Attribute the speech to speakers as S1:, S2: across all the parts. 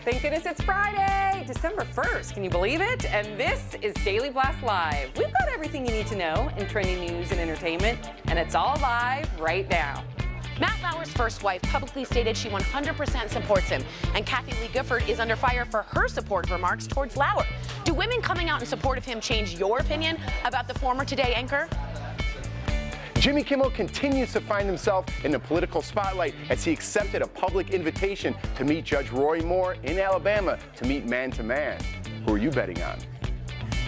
S1: Thank goodness it's Friday, December 1st. Can you believe it? And this is Daily Blast Live. We've got everything you need to know in trending news and entertainment, and it's all live right now.
S2: Matt Lauer's first wife publicly stated she 100% supports him, and Kathy Lee Gifford is under fire for her support remarks towards Lauer. Do women coming out in support of him change your opinion about the former Today anchor?
S3: Jimmy Kimmel continues to find himself in the political spotlight as he accepted a public invitation to meet Judge Roy Moore in Alabama to meet man to man. Who are you betting on?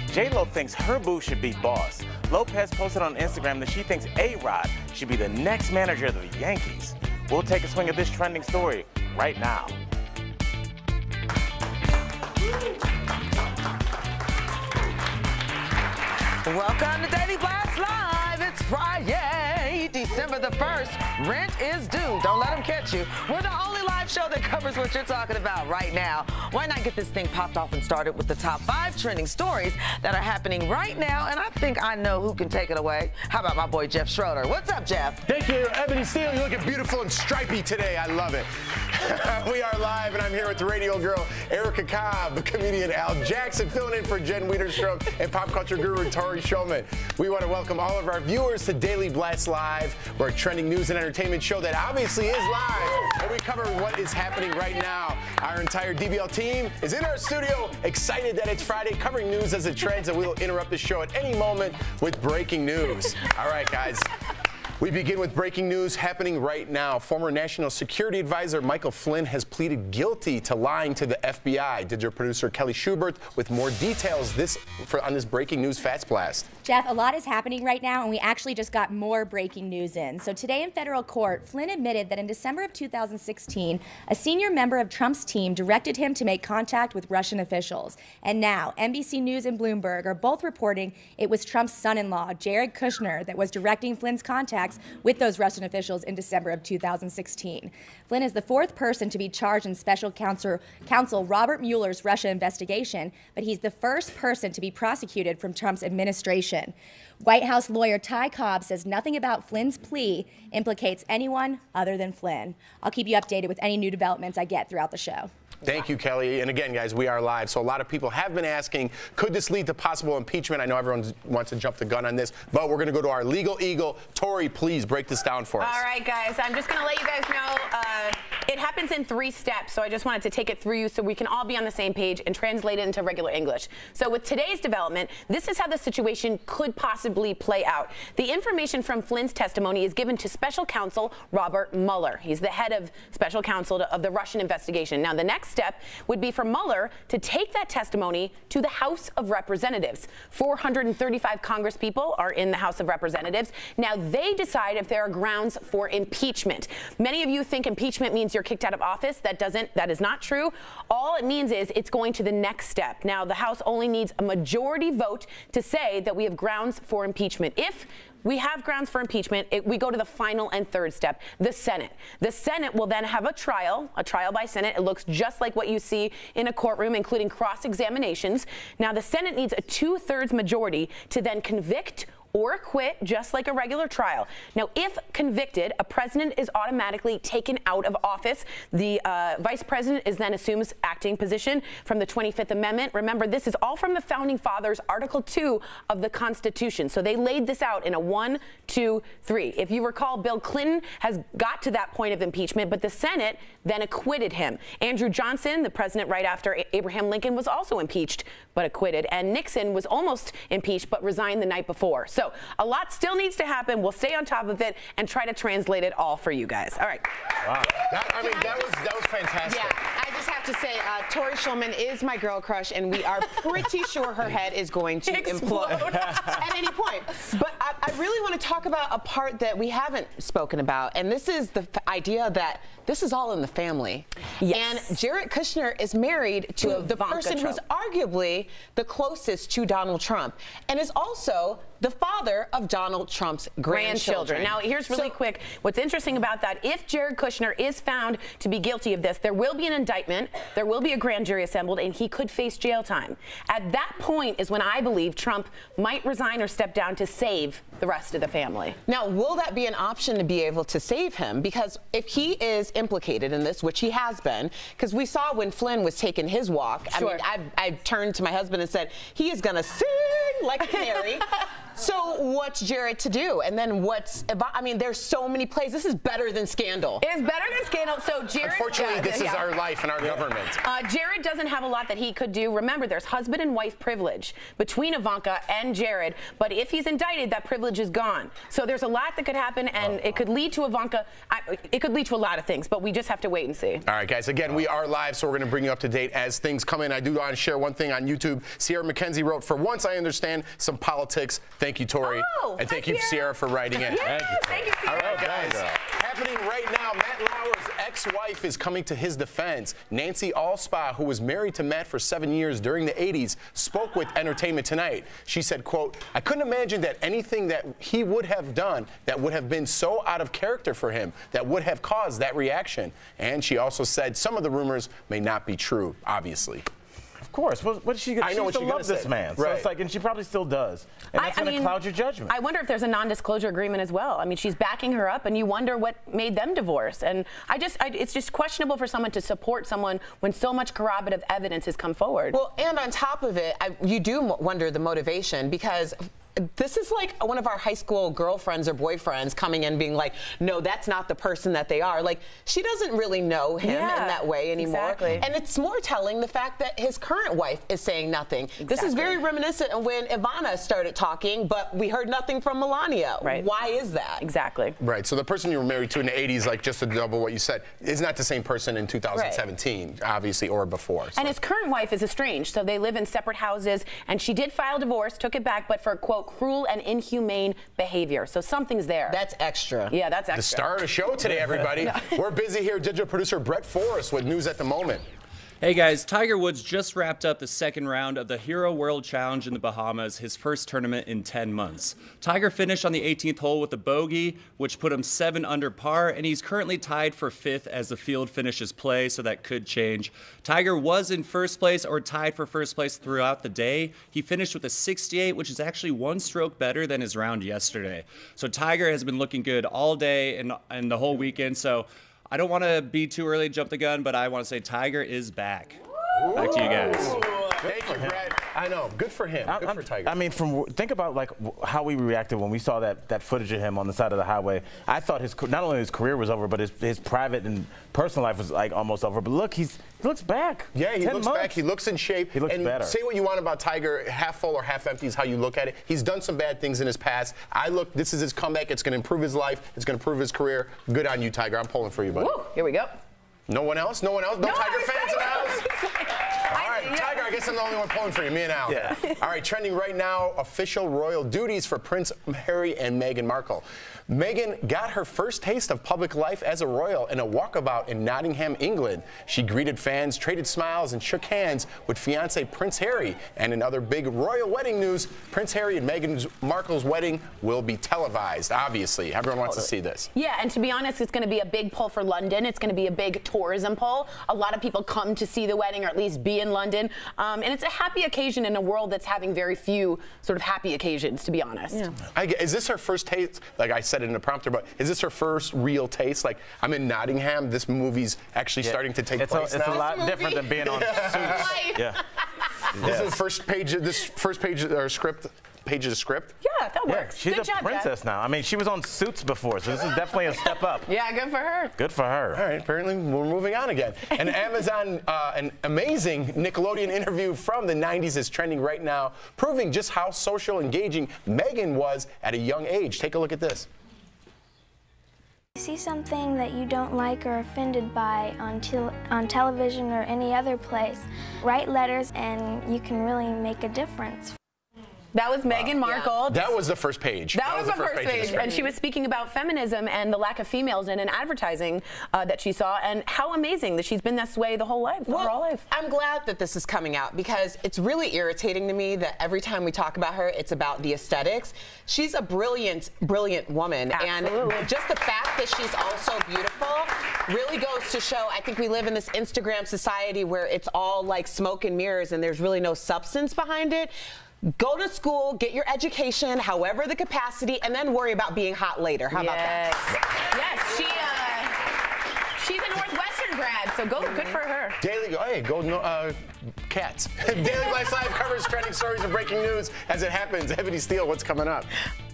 S4: J-Lo thinks her boo should be boss. Lopez posted on Instagram that she thinks A-Rod should be the next manager of the Yankees. We'll take a swing at this trending story right now.
S5: Welcome to Daily Blast Live. It's Friday, December the 1st. Rent is due. Don't let them catch you. We're the only live show that covers what you're talking about right now. Why not get this thing popped off and started with the top 5 trending stories that are happening right now? And I think I know who can take it away. How about my boy Jeff Schroeder? What's up, Jeff?
S3: Thank you, Ebony Steele. You're looking beautiful and stripy today. I love it. We are live, and I'm here with the radio girl, Erica Cobb, the comedian Al Jackson, filling in for Jen Wiederstrom, and pop culture guru Tori Shulman. We want to welcome all of our viewers to Daily Blast Live. We're a trending news and entertainment show that obviously is live, and we cover what is happening right now. Our entire DBL team is in our studio, excited that it's Friday, covering news as it trends, and we'll interrupt the show at any moment with breaking news. All right, guys. We begin with breaking news happening right now. Former National Security Advisor Michael Flynn has pleaded guilty to lying to the FBI. Digital producer Kelly Schubert with more details on this breaking news Fast Blast.
S6: Jeff, a lot is happening right now, and we actually just got more breaking news in. So today in federal court, Flynn admitted that in December of 2016, a senior member of Trump's team directed him to make contact with Russian officials. And now, NBC News and Bloomberg are both reporting it was Trump's son-in-law, Jared Kushner, that was directing Flynn's contacts with those Russian officials in December of 2016. Flynn is the 4th person to be charged in special counsel Robert Mueller's Russia investigation, but he's the first person to be prosecuted from Trump's administration. White House lawyer Ty Cobb says nothing about Flynn's plea implicates anyone other than Flynn. I'll keep you updated with any new developments I get throughout the show.
S3: Thank you, Kelly. And again, guys, we are live. So a lot of people have been asking, could this lead to possible impeachment? I know everyone wants to jump the gun on this, but we're going to go to our legal eagle. Tori, please break this down for us.
S2: All right, guys. I'm just going to let you guys know it happens in 3 steps. So I just wanted to take it through you so we can all be on the same page and translate it into regular English. So with today's development, this is how the situation could possibly play out. The information from Flynn's testimony is given to special counsel Robert Mueller. He's the head of special counsel of the Russian investigation. Now, the next step would be for Mueller to take that testimony to the House of Representatives. 435 Congresspeople are in the House of Representatives. Now they decide if there are grounds for impeachment. Many of you think impeachment means you're kicked out of office. That is not true. All it means is it's going to the next step. Now the House only needs a majority vote to say that we have grounds for impeachment. If we have grounds for impeachment, we go to the final and 3rd step, the Senate. The Senate will then have a trial by Senate. It looks just like what you see in a courtroom, including cross-examinations. Now, the Senate needs a 2/3 majority to then convict or acquit, just like a regular trial. Now, if convicted, a president is automatically taken out of office. The vice president is then assumes acting position from the 25th Amendment. Remember, this is all from the Founding Fathers, Article 2 of the Constitution. So they laid this out in a 1, 2, 3. If you recall, Bill Clinton has got to that point of impeachment, but the Senate then acquitted him. Andrew Johnson, the president right after Abraham Lincoln, was also impeached but acquitted. And Nixon was almost impeached but resigned the night before. So a lot still needs to happen. We'll stay on top of it and try to translate it all for you guys. All right.
S3: Wow. That was fantastic.
S7: Yeah, I just have to say, Tori Shulman is my girl crush, and we are pretty sure her head is going to implode at any point. But I really want to talk about a part that we haven't spoken about, and this is the idea that this is all in the family. Yes. And Jared Kushner is married to the person who's arguably the closest to Donald Trump, and is also the father of Donald Trump's grandchildren.
S2: Now, here's really quick. What's interesting about that, if Jared Kushner is found to be guilty of this, there will be an indictment there will be a grand jury assembled, and he could face jail time. At that point is when I believe Trump might resign or step down to save the rest of the family.
S7: Now, will that be an option to be able to save him? Because if he is implicated in this, which he has been, because we saw when Flynn was taking his walk,
S2: Sure.
S7: I mean, I turned to my husband and said, he is going to sing like a canary. So what's Jared to do? And then I mean, there's so many plays. This is better than Scandal.
S2: It's better than Scandal. So Jared.
S3: Unfortunately, this is our life and our government.
S2: Jared doesn't have a lot that he could do. Remember, there's husband and wife privilege between Ivanka and Jared. But if he's indicted, that privilege is gone. So there's a lot that could happen, and it could lead to Ivanka. It could lead to a lot of things, but we just have to wait and see.
S3: All right, guys. Again, we are live, so we're going to bring you up to date as things come in. I do want to share one thing on YouTube. Sierra McKenzie wrote, "For once, I understand some politics." Thank you, Tori.
S2: Oh,
S3: and thank you, Sierra, for writing it.
S2: Yes, thank you, Sierra.
S3: All right, guys. Happening right now, Matt Lauer's ex-wife is coming to his defense. Nancy Allspaw, who was married to Matt for 7 years during the 80s, spoke with Entertainment Tonight. She said, quote, "I couldn't imagine that anything that he would have done that would have been so out of character for him that would have caused that reaction." And she also said some of the rumors may not be true, obviously.
S4: Of course. What is she going to say? She used to love this man. So it's like, and she probably still does. And that's going to cloud your judgment.
S2: I wonder if there's a non-disclosure agreement as well. I mean, she's backing her up, and you wonder what made them divorce. And it's just questionable for someone to support someone when so much corroborative evidence has come forward.
S7: Well, and on top of it, you do wonder the motivation, because this is like one of our high school girlfriends or boyfriends coming in being like, no, that's not the person that they are. Like, she doesn't really know him in that way anymore.
S2: Exactly.
S7: And it's more telling the fact that his current wife is saying nothing. Exactly. This is very reminiscent of when Ivana started talking, but we heard nothing from Melania.
S2: Right.
S7: Why is that?
S2: Exactly.
S3: Right. So the person you were married to in the 80s, like just to double what you said, is not the same person in 2017, obviously, or before. So.
S2: And his current wife is estranged, so they live in separate houses, and she did file divorce, took it back, but for, quote, cruel and inhumane behavior. So something's there.
S7: That's extra.
S2: Yeah, that's extra.
S3: The star of the show today, everybody. We're busy here. Digital producer Brett Forrest with news at the moment.
S8: Hey guys, Tiger Woods just wrapped up the second round of the Hero World Challenge in the Bahamas, his first tournament in 10 months. Tiger finished on the 18th hole with a bogey, which put him 7 under par, and he's currently tied for 5th as the field finishes play, so that could change. Tiger was in first place or tied for first place throughout the day. He finished with a 68, which is actually 1 stroke better than his round yesterday. So Tiger has been looking good all day and the whole weekend, so I don't want to be too early to jump the gun, but I want to say Tiger is back. Back to you guys.
S3: Thank you, Brett. I know. Good for him. Good for Tiger.
S4: I mean, think about like how we reacted when we saw that footage of him on the side of the highway. I thought not only his career was over, but his private and personal life was like almost over. But look, he looks back.
S3: Yeah, he looks back. He looks in shape.
S4: He looks better.
S3: Say what you want about Tiger, half full or half empty is how you look at it. He's done some bad things in his past. This is his comeback. It's going to improve his life. It's going to improve his career. Good on you, Tiger. I'm pulling for you, buddy.
S2: Woo, here we go.
S3: No one else? No one else? No Tiger fans in the house? All right,
S2: yeah.
S3: Tiger, I guess I'm the only one pulling for you, me and Al.
S4: Yeah.
S3: All right, trending right now, official royal duties for Prince Harry and Meghan Markle. Meghan got her first taste of public life as a royal in a walkabout in Nottingham, England. She greeted fans, traded smiles, and shook hands with fiancé Prince Harry. And in other big royal wedding news, Prince Harry and Meghan Markle's wedding will be televised, obviously. Everyone wants to see this.
S2: Yeah, and to be honest, it's going to be a big pull for London. It's going to be a big tourism pull. A lot of people come to see the wedding or at least be in London. And it's a happy occasion in a world that's having very few sort of happy occasions, to be honest.
S3: Yeah. Is this her first taste? Like I said in the prompter, but is this her first real taste? Like, I'm in Nottingham. This movie's actually starting to take place now.
S4: It's a lot different than being on Suits.
S3: Yeah. This is the first page of the script. Page of the script?
S2: Yeah, that works.
S4: She's
S2: Good
S4: a
S2: job,
S4: princess
S2: Jeff.
S4: now. I mean, she was on Suits before, so this is definitely a step up.
S2: Yeah, good for her.
S4: Good for her.
S3: All right, apparently we're moving on again. An an amazing Nickelodeon interview from the 90s is trending right now, proving just how social engaging Meghan was at a young age. Take a look at this.
S9: If you see something that you don't like or are offended by on television or any other place, write letters and you can really make a difference.
S2: That was Meghan Markle.
S3: That was the first page.
S2: That was the first page. And she was speaking about feminism and the lack of females in advertising that she saw, and how amazing that she's been this way the whole life.
S7: Well,
S2: her whole life.
S7: I'm glad that this is coming out, because it's really irritating to me that every time we talk about her, it's about the aesthetics. She's a brilliant, brilliant woman.
S2: Absolutely.
S7: And just the fact that she's also beautiful really goes to show, I think we live in this Instagram society where it's all like smoke and mirrors and there's really no substance behind it. Go to school, get your education, however the capacity, and then worry about being hot later. How about that?
S2: Yes, she's a Northwestern grad, so good for her.
S3: Cats. Daily Blast Live covers trending stories and breaking news as it happens. Ebony Steele, what's coming up?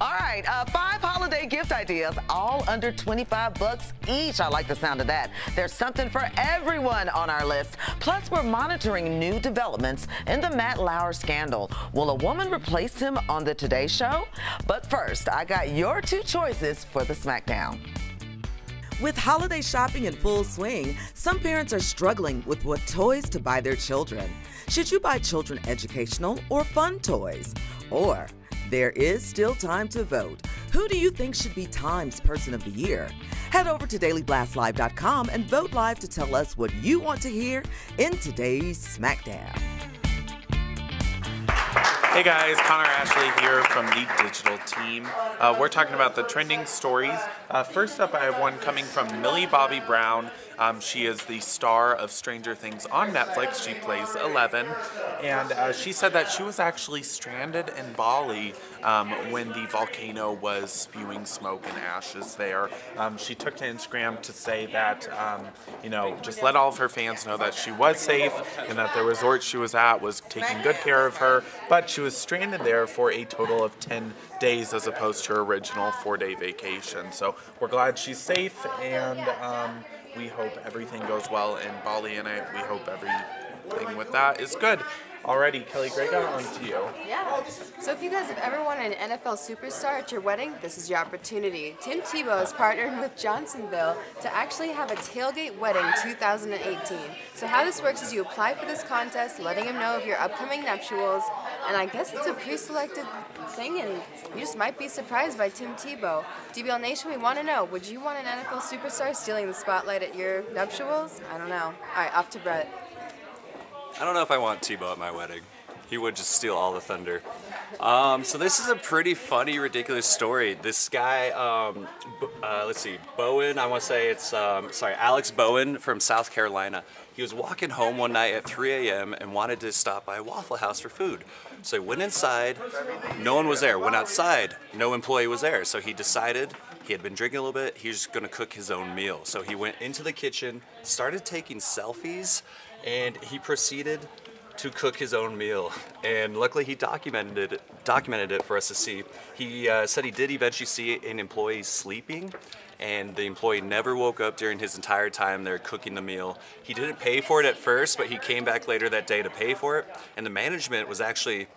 S5: All right, 5 holiday gift ideas, all under $25 each. I like the sound of that. There's something for everyone on our list. Plus, we're monitoring new developments in the Matt Lauer scandal. Will a woman replace him on the Today Show? But first, I got your 2 choices for the Smackdown. With holiday shopping in full swing, some parents are struggling with what toys to buy their children. Should you buy children educational or fun toys? Or, there is still time to vote. Who do you think should be Time's Person of the Year? Head over to DailyBlastLive.com and vote live to tell us what you want to hear in today's Smackdown.
S10: Hey guys, Connor Ashley here from the digital team. We're talking about the trending stories. First up, I have one coming from Millie Bobby Brown. She is the star of Stranger Things on Netflix. She plays Eleven, and she said that she was actually stranded in Bali when the volcano was spewing smoke and ashes there. She took to Instagram to say that, you know, just let all of her fans know that she was safe and that the resort she was at was taking good care of her, but she was stranded there for a total of 10 days as opposed to her original 4-day vacation. So we're glad she's safe, and we hope everything goes well in Bali, and we hope everything with that is good. Alrighty, Kelly Grega, on to you.
S11: Yeah. So if you guys have ever wanted an NFL superstar at your wedding, this is your opportunity. Tim Tebow has partnered with Johnsonville to actually have a tailgate wedding 2018. So how this works is you apply for this contest, letting him know of your upcoming nuptials, and I guess it's a pre-selected thing, and you just might be surprised by Tim Tebow. DBL Nation, we want to know, would you want an NFL superstar stealing the spotlight at your nuptials? I don't know. All right, off to Brett.
S12: I don't know if I want Tebow at my wedding. He would just steal all the thunder. So this is a pretty funny, ridiculous story. This guy, let's see, Bowen, I want to say it's, Alex Bowen from South Carolina. He was walking home one night at 3 a.m. and wanted to stop by a Waffle House for food. So he went inside, no one was there. Went outside, no employee was there. So he decided, he had been drinking a little bit, he was just gonna cook his own meal. So he went into the kitchen, started taking selfies, and he proceeded to cook his own meal. And luckily he documented it for us to see. He said he did eventually see an employee sleeping, and the employee never woke up during his entire time there cooking the meal. He didn't pay for it at first, but he came back later that day to pay for it. And the management was they actually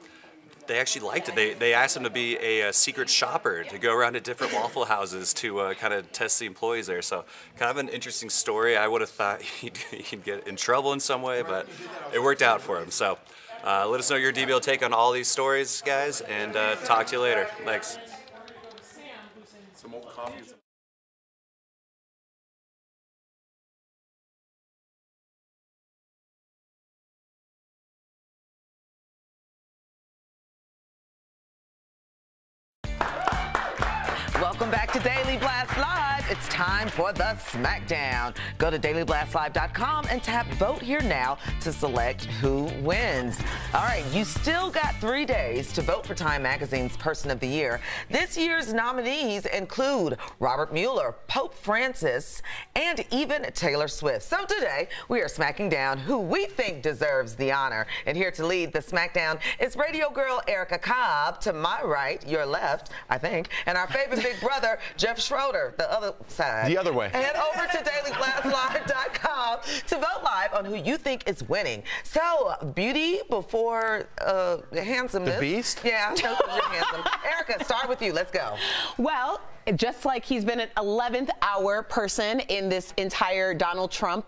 S12: liked it. They asked him to be a secret shopper, to go around to different Waffle Houses to kind of test the employees there. So kind of an interesting story. I would have thought he'd get in trouble in some way, but it worked out for him. So let us know your DBL take on all these stories, guys, and talk to you later. Thanks.
S10: Some old coffees.
S5: Welcome back to Daily Blast Live. It's time for the Smackdown. Go to DailyBlastLive.com and tap Vote Here Now to select who wins. All right, you still got 3 days to vote for Time Magazine's Person of the Year. This year's nominees include Robert Mueller, Pope Francis, and even Taylor Swift. So today, we are smacking down who we think deserves the honor. And here to lead the Smackdown is radio girl Erica Cobb, to my right, your left, I think, and our favorite big brother, Jeff Schroeder, the other side.
S3: The other way.
S5: Head over to DailyBlastLive.com to vote live on who you think is winning. So, beauty before handsomeness.
S3: The beast?
S5: Yeah, you're handsome. Erica, start with you. Let's go.
S7: Well, just like he's been an 11th hour person in this entire Donald Trump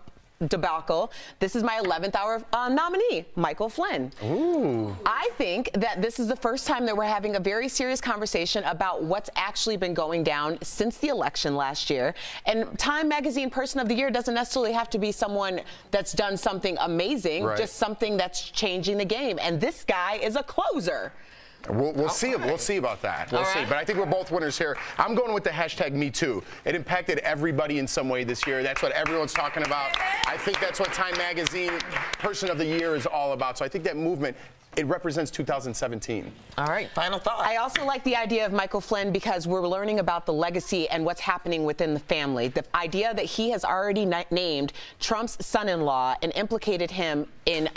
S7: debacle, this is my 11th hour nominee, Michael Flynn.
S3: Ooh.
S7: I think that this is the first time that we're having a very serious conversation about what's actually been going down since the election last year. And Time Magazine Person of the Year doesn't necessarily have to be someone that's done something amazing, just something that's changing the game. And this guy is a closer.
S3: We'll see. We'll see about that. We'll see. But I think we're both winners here. I'm going with the hashtag #MeToo. It impacted everybody in some way this year. That's what everyone's talking about. I think that's what Time Magazine Person of the Year is all about. So I think that movement, it represents 2017.
S5: All right, final thought.
S7: I also like the idea of Michael Flynn because we're learning about the legacy and what's happening within the family. The idea that he has already named Trump's son-in-law and implicated him in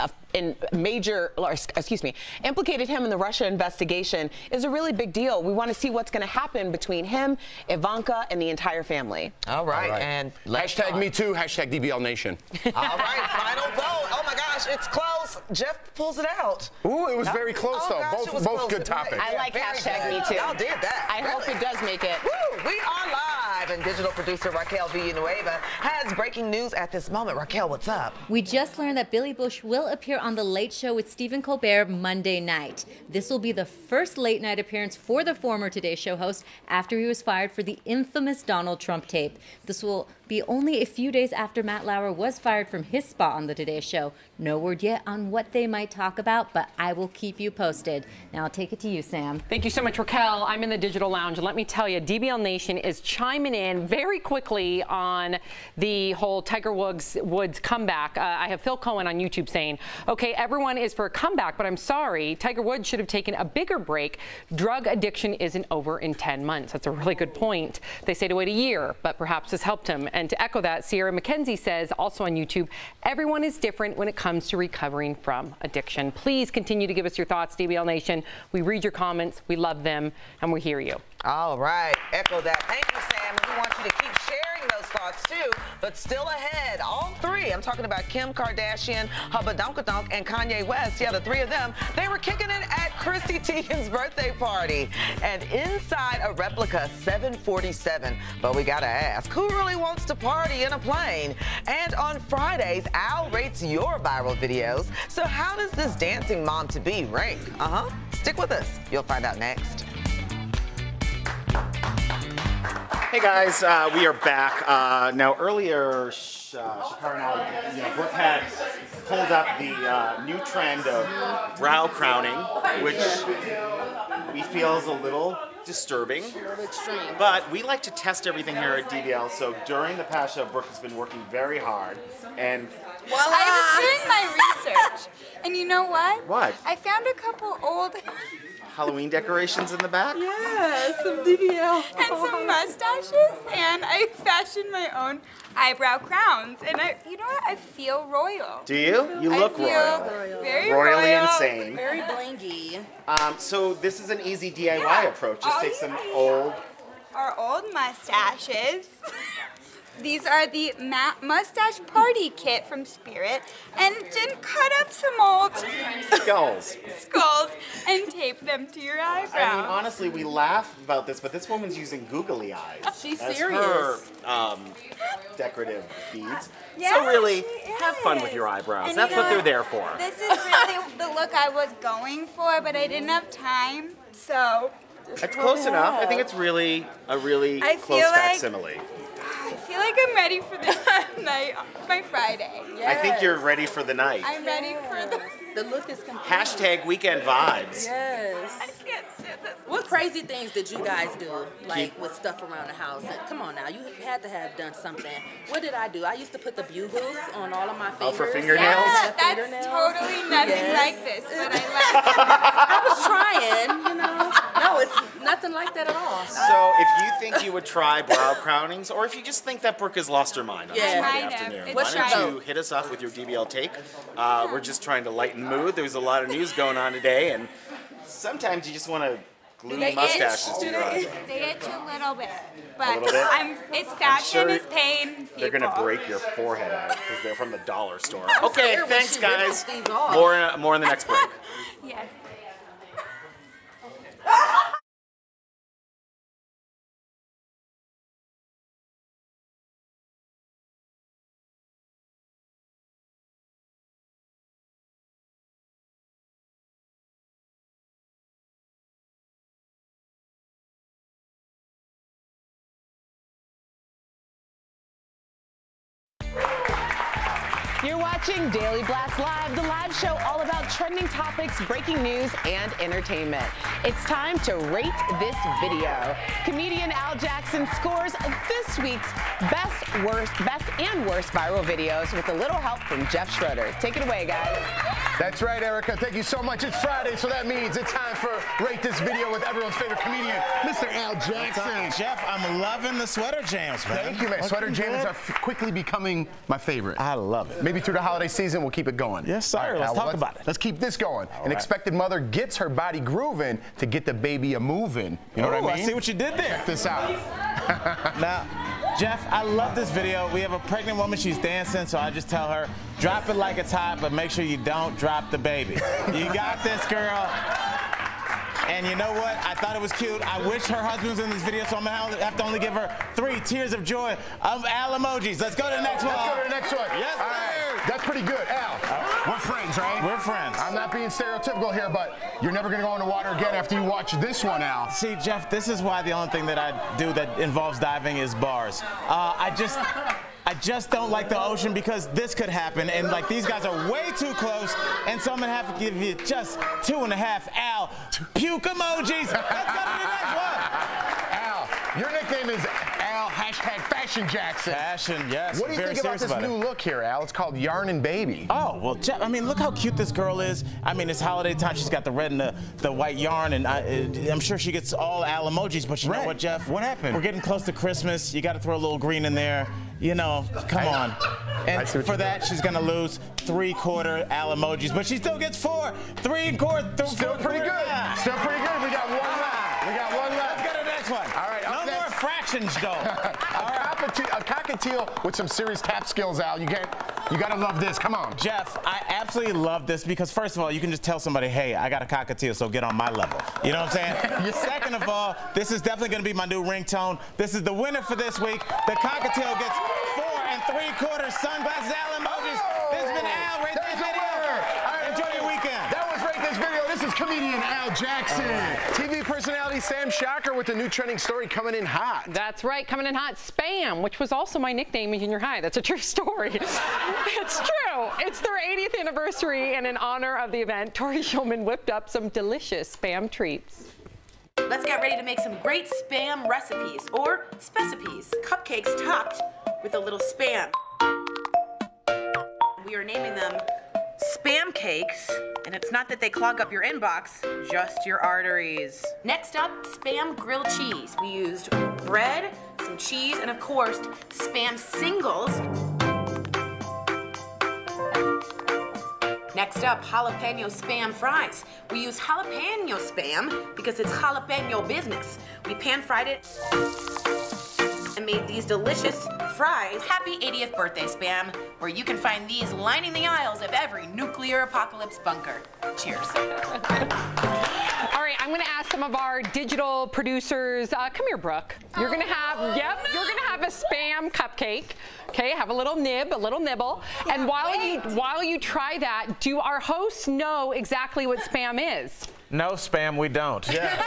S7: implicated him in the Russia investigation is a really big deal. We want to see what's going to happen between him, Ivanka, and the entire family.
S5: All right. And
S3: hashtag #MeToo, hashtag DBL Nation.
S5: All right, final vote. Oh my gosh, it's close. Jeff pulls it out.
S3: Ooh, it was very close though.
S5: Gosh,
S3: Both good topics.
S7: I like hashtag #MeToo.
S5: Y'all did that.
S7: I hope it does make it.
S5: Woo, we are live, and digital producer Raquel Villanueva has breaking news at this moment. Raquel, what's up?
S13: We just learned that Billy Bush will appear on The Late Show with Stephen Colbert Monday night. This will be the first late night appearance for the former Today Show host after he was fired for the infamous Donald Trump tape. This will be only a few days after Matt Lauer was fired from his spot on the Today Show. No word yet on what they might talk about, but I will keep you posted. Now I'll take it to you, Sam.
S1: Thank you so much, Raquel. I'm in the digital lounge, and let me tell you, DBL Nation is chiming in very quickly on the whole Tiger Woods comeback. I have Phil Cohen on YouTube saying, okay, everyone is for a comeback, but I'm sorry, Tiger Woods should have taken a bigger break. Drug addiction isn't over in 10 months. That's a really good point. They say to wait a year, but perhaps this helped him. And to echo that, Sierra McKenzie says, also on YouTube, everyone is different when it comes to recovering from addiction. Please continue to give us your thoughts, DBL Nation. We read your comments, we love them, and we hear you.
S5: All right, echo that. Thank you, Sam. We want you to keep sharing those thoughts too, but still ahead, all three. I'm talking about Kim Kardashian, Hubba Dunkadunk, and Kanye West. Yeah, the three of them, they were kicking it at Chrissy Teigen's birthday party and inside a replica 747. But we gotta ask, who really wants to party in a plane? And on Fridays, Al rates your viral videos. So how does this dancing mom-to-be rank? Stick with us. You'll find out next.
S4: Hey guys, we are back. Now earlier, Shakara and I, Brooke had pulled up the new trend of brow crowning, which we feel is a little disturbing. But we like to test everything here at DBL, so during the past show, Brooke has been working very hard, and
S14: voila! I was doing my research, and you know what?
S4: What?
S14: I found a couple old
S4: Halloween decorations in the back?
S14: Yeah, some DBL. And some mustaches, and I fashioned my own eyebrow crowns. And you know what? I feel royal.
S4: Do you? You look royal.
S14: Very
S4: royally
S14: royal.
S4: insane.
S14: Very blingy.
S4: So this is an easy DIY approach. Just take some old...
S14: Our old mustaches. These are the mustache party kit from Spirit, and then cut up some old skulls and tape them to your eyebrows.
S4: I mean, honestly, we laugh about this, but this woman's using googly eyes
S14: She's
S4: as
S14: serious.
S4: her decorative beads.
S14: Yeah,
S4: so really,
S14: she
S4: have fun with your eyebrows. That's what they're there for.
S14: This is really the look I was going for, but I didn't have time, so.
S4: It's close enough. I think it's really a really close facsimile.
S14: I feel like I'm ready for this night, my Friday.
S4: I think you're ready for the night.
S14: I'm ready for
S15: the look is complete.
S4: Hashtag weekend vibes.
S15: Yes.
S14: I can't do this.
S15: What crazy things did you guys do, like with stuff around the house? And come on now, you had to have done something. What did I do? I used to put the bugles on all of my fingers.
S4: Oh, for fingernails?
S14: Yeah, that's totally nothing like this, but I like it.
S15: I was trying, you know. No, it's nothing like that at all.
S4: So if you think you would try brow crownings, or if you just think that Brooke has lost her mind on this Friday afternoon, why don't you hit us up with your DBL take? We're just trying to lighten the mood. There's a lot of news going on today, and sometimes you just want to glue mustaches to your eyes.
S14: They itch a little bit, but
S4: little bit?
S14: It's fashion,
S4: sure
S14: it's pain.
S4: They're going to
S14: people.
S4: break your forehead out because they're from the dollar store.
S14: I'm
S4: Okay,
S14: scared when
S4: thanks,
S14: she rips
S4: guys.
S14: these off.
S4: More in the next break.
S14: Yes.
S7: You're watching Daily Blast Live, the live show all about trending topics, breaking news, and entertainment. It's time to rate this video. Comedian Al Jackson scores this week's best and worst viral videos with a little help from Jeff Schroeder. Take it away, guys.
S3: That's right, Erica. Thank you so much. It's Friday, so that means it's time for Rate This Video with everyone's favorite comedian, Mr. Al Jackson.
S16: Jeff, I'm loving the sweater jams, man.
S3: Thank you, man. Sweater jams are quickly becoming my favorite.
S16: I love it.
S3: Maybe through the holiday season, we'll keep it going.
S16: Yes, sir.
S3: Right,
S16: let's talk about it.
S3: Let's keep this going. An expected mother gets her body grooving to get the baby a-moving. You know what I mean?
S16: I see what you did there.
S3: Check this out.
S16: Now, Jeff, I love this video. We have a pregnant woman. She's dancing, so I just tell her, drop it like it's hot, but make sure you don't drop the baby. You got this, girl. And you know what? I thought it was cute. I wish her husband was in this video, so I'm going to have to only give her 3 tears of joy of Al emojis. Let's go to the next one.
S3: Let's go to the next one.
S16: Yes, sir.
S3: That's pretty good. Al, we're friends, right?
S16: We're friends.
S3: I'm not being stereotypical here, but you're never going to go in the water again after you watch this one, Al.
S16: See, Jeff, this is why the only thing that I do that involves diving is bars. I just don't like the ocean because this could happen, and like these guys are way too close, and so I'm gonna have to give you just 2.5 Al puke emojis. Let's go to the next one.
S3: Al, your nickname is Al #Fashion Jackson.
S16: Fashion, yes.
S3: What do you think about this new look here, Al? It's called Yarn and Baby.
S16: Oh, well, Jeff, I mean, look how cute this girl is. I mean, it's holiday time. She's got the red and the white yarn, and I'm sure she gets all Al emojis, but you know what, Jeff?
S3: What happened?
S16: We're getting close to Christmas. You got to throw a little green in there. You know, come on. And for that, she's going to lose 3/4 Al emojis, but she still gets 4. 3/4.
S3: Still pretty good. Still pretty good. We got one left. We got one left.
S16: Let's go to the next one.
S3: All right.
S16: No more fractions, though.
S3: A cockatiel with some serious tap skills, Al. You got to love this. Come on.
S16: Jeff, I absolutely love this because, first of all, you can just tell somebody, hey, I got a cockatiel, so get on my level. You know what I'm saying? Second of all, this is definitely going to be my new ringtone. This is the winner for this week. The cockatiel gets 4 3/4 sunglasses, Al emojis. This has been Al. Rate this video. All right, enjoy your weekend.
S3: That was Rate This Video. This is comedian Al Jackson. TV personality Sam Shocker with a new trending story coming in hot.
S1: That's right, coming in hot. Spam, which was also my nickname in junior high. That's a true story. It's true. It's their 80th anniversary, and in honor of the event, Tori Schulman whipped up some delicious Spam treats.
S15: Let's get ready to make some great Spam recipes, or Specipes, cupcakes topped with a little Spam. We are naming them Spam Cakes, and it's not that they clog up your inbox, just your arteries. Next up, Spam grilled cheese. We used bread, some cheese, and of course, Spam singles. Next up, jalapeno Spam fries. We use jalapeno Spam because it's jalapeno business. We pan-fried it and made these delicious fries. Happy 80th birthday, Spam, where you can find these lining the aisles of every nuclear apocalypse bunker. Cheers.
S1: All right, I'm going to ask some of our digital producers. Come here, Brooke. You're going to have, you're going to have a Spam cupcake. Okay, have a little nibble. And while you try that, do our hosts know exactly what Spam is?
S16: No, Spam, we don't.
S1: Yeah.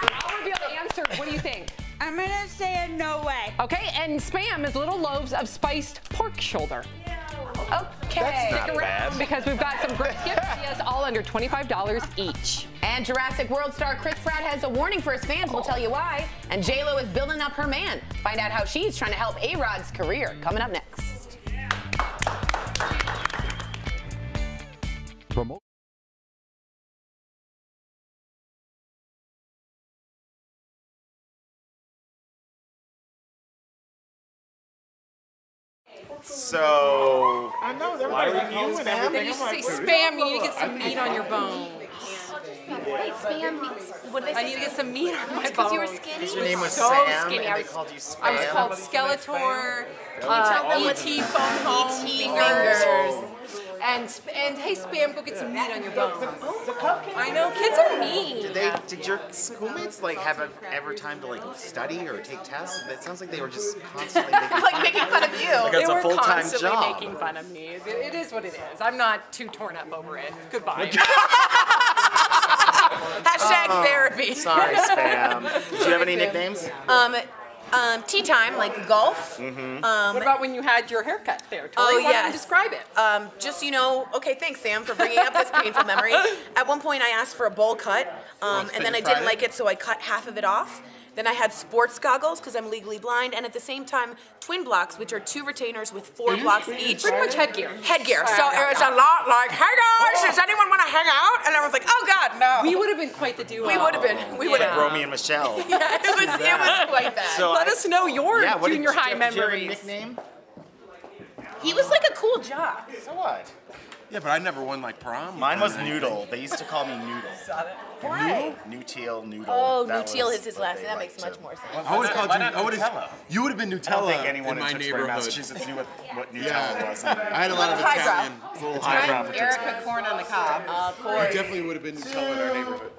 S1: I'll reveal the answer. What do you think?
S14: I'm gonna say no way.
S1: Okay, and Spam is little loaves of spiced pork shoulder.
S2: Okay.
S1: Stick around because we've got some great gift ideas, all under $25 each.
S2: And Jurassic World star Chris Pratt has a warning for his fans. We'll tell you why. And J-Lo is building up her man. Find out how she's trying to help A-Rod's career. Coming up next.
S4: So,
S7: I know,
S4: why are we calling
S1: They used to say Spam, you need to get some meat on your bones.
S11: Wait, Spam means, what did they say?
S1: I need to get some meat on my bones.
S11: Because you were skinny?
S4: Your name was
S1: so
S4: Sam,
S1: skinny.
S4: and they called you Spam?
S1: I was called Skeletor, E.T. phone home,
S11: E.T.
S1: fingers. And hey, Spam, go get some meat on your bones. I know, kids are mean.
S4: Did your schoolmates have ever time to study or take tests? It sounds like they were just constantly
S2: making fun of you.
S4: Like it's
S1: They
S4: a
S1: were
S4: full-time
S1: constantly
S4: job.
S1: making fun of me. It is what it is. I'm not too torn up over it. Goodbye.
S15: Hashtag therapy.
S4: Sorry, Spam. Do you have any nicknames?
S15: Tea time, like golf.
S1: What about when you had your haircut there, Tori?
S15: Oh,
S1: Why don't
S15: yes.
S1: you describe it?
S15: Just, you know, okay, thanks, Sam, for bringing up this painful memory. At one point, I asked for a bowl cut, and then I didn't like it, so I cut half of it off. Then I had sports goggles, because I'm legally blind, and at the same time, twin blocks, which are 2 retainers with 4 blocks each.
S1: Pretty much headgear.
S15: Headgear. So it was a lot like, hey guys, does anyone want to hang out? And I was like, oh God, no.
S1: We would have been quite the duo.
S15: We would have been. We would have.
S4: Romy and Michelle.
S15: Yeah, it was quite bad.
S4: So
S1: Let us know your
S4: yeah, what did
S1: junior high
S4: Jeff, did you have a
S1: memories.
S4: nickname?
S15: He was like a cool jock.
S4: So what?
S3: Yeah, but I never won like prom.
S4: Mine was Noodle. They used to call me Noodle.
S15: Why?
S4: Nutile, Noodle.
S15: Oh,
S4: That
S15: Nutile
S4: was
S15: is his
S4: what
S15: last
S4: they
S15: name. That
S4: liked
S15: makes much
S4: to.
S15: more sense.
S3: I would have called
S4: Why
S3: you.
S4: not
S3: I would have.
S4: Nutella?
S3: You would have been Nutella.
S4: I don't think anyone
S3: in my
S4: in Tewksbury,
S3: neighborhood.
S4: Massachusetts knew what Nutella
S3: Yeah.
S4: was.
S3: I had a lot of Italian.
S4: It's a little highbrow for
S7: Eric
S4: Tewksbury.
S7: put corn on the cob.
S15: Of
S3: You
S15: course.
S3: definitely would have been Nutella in our neighborhood.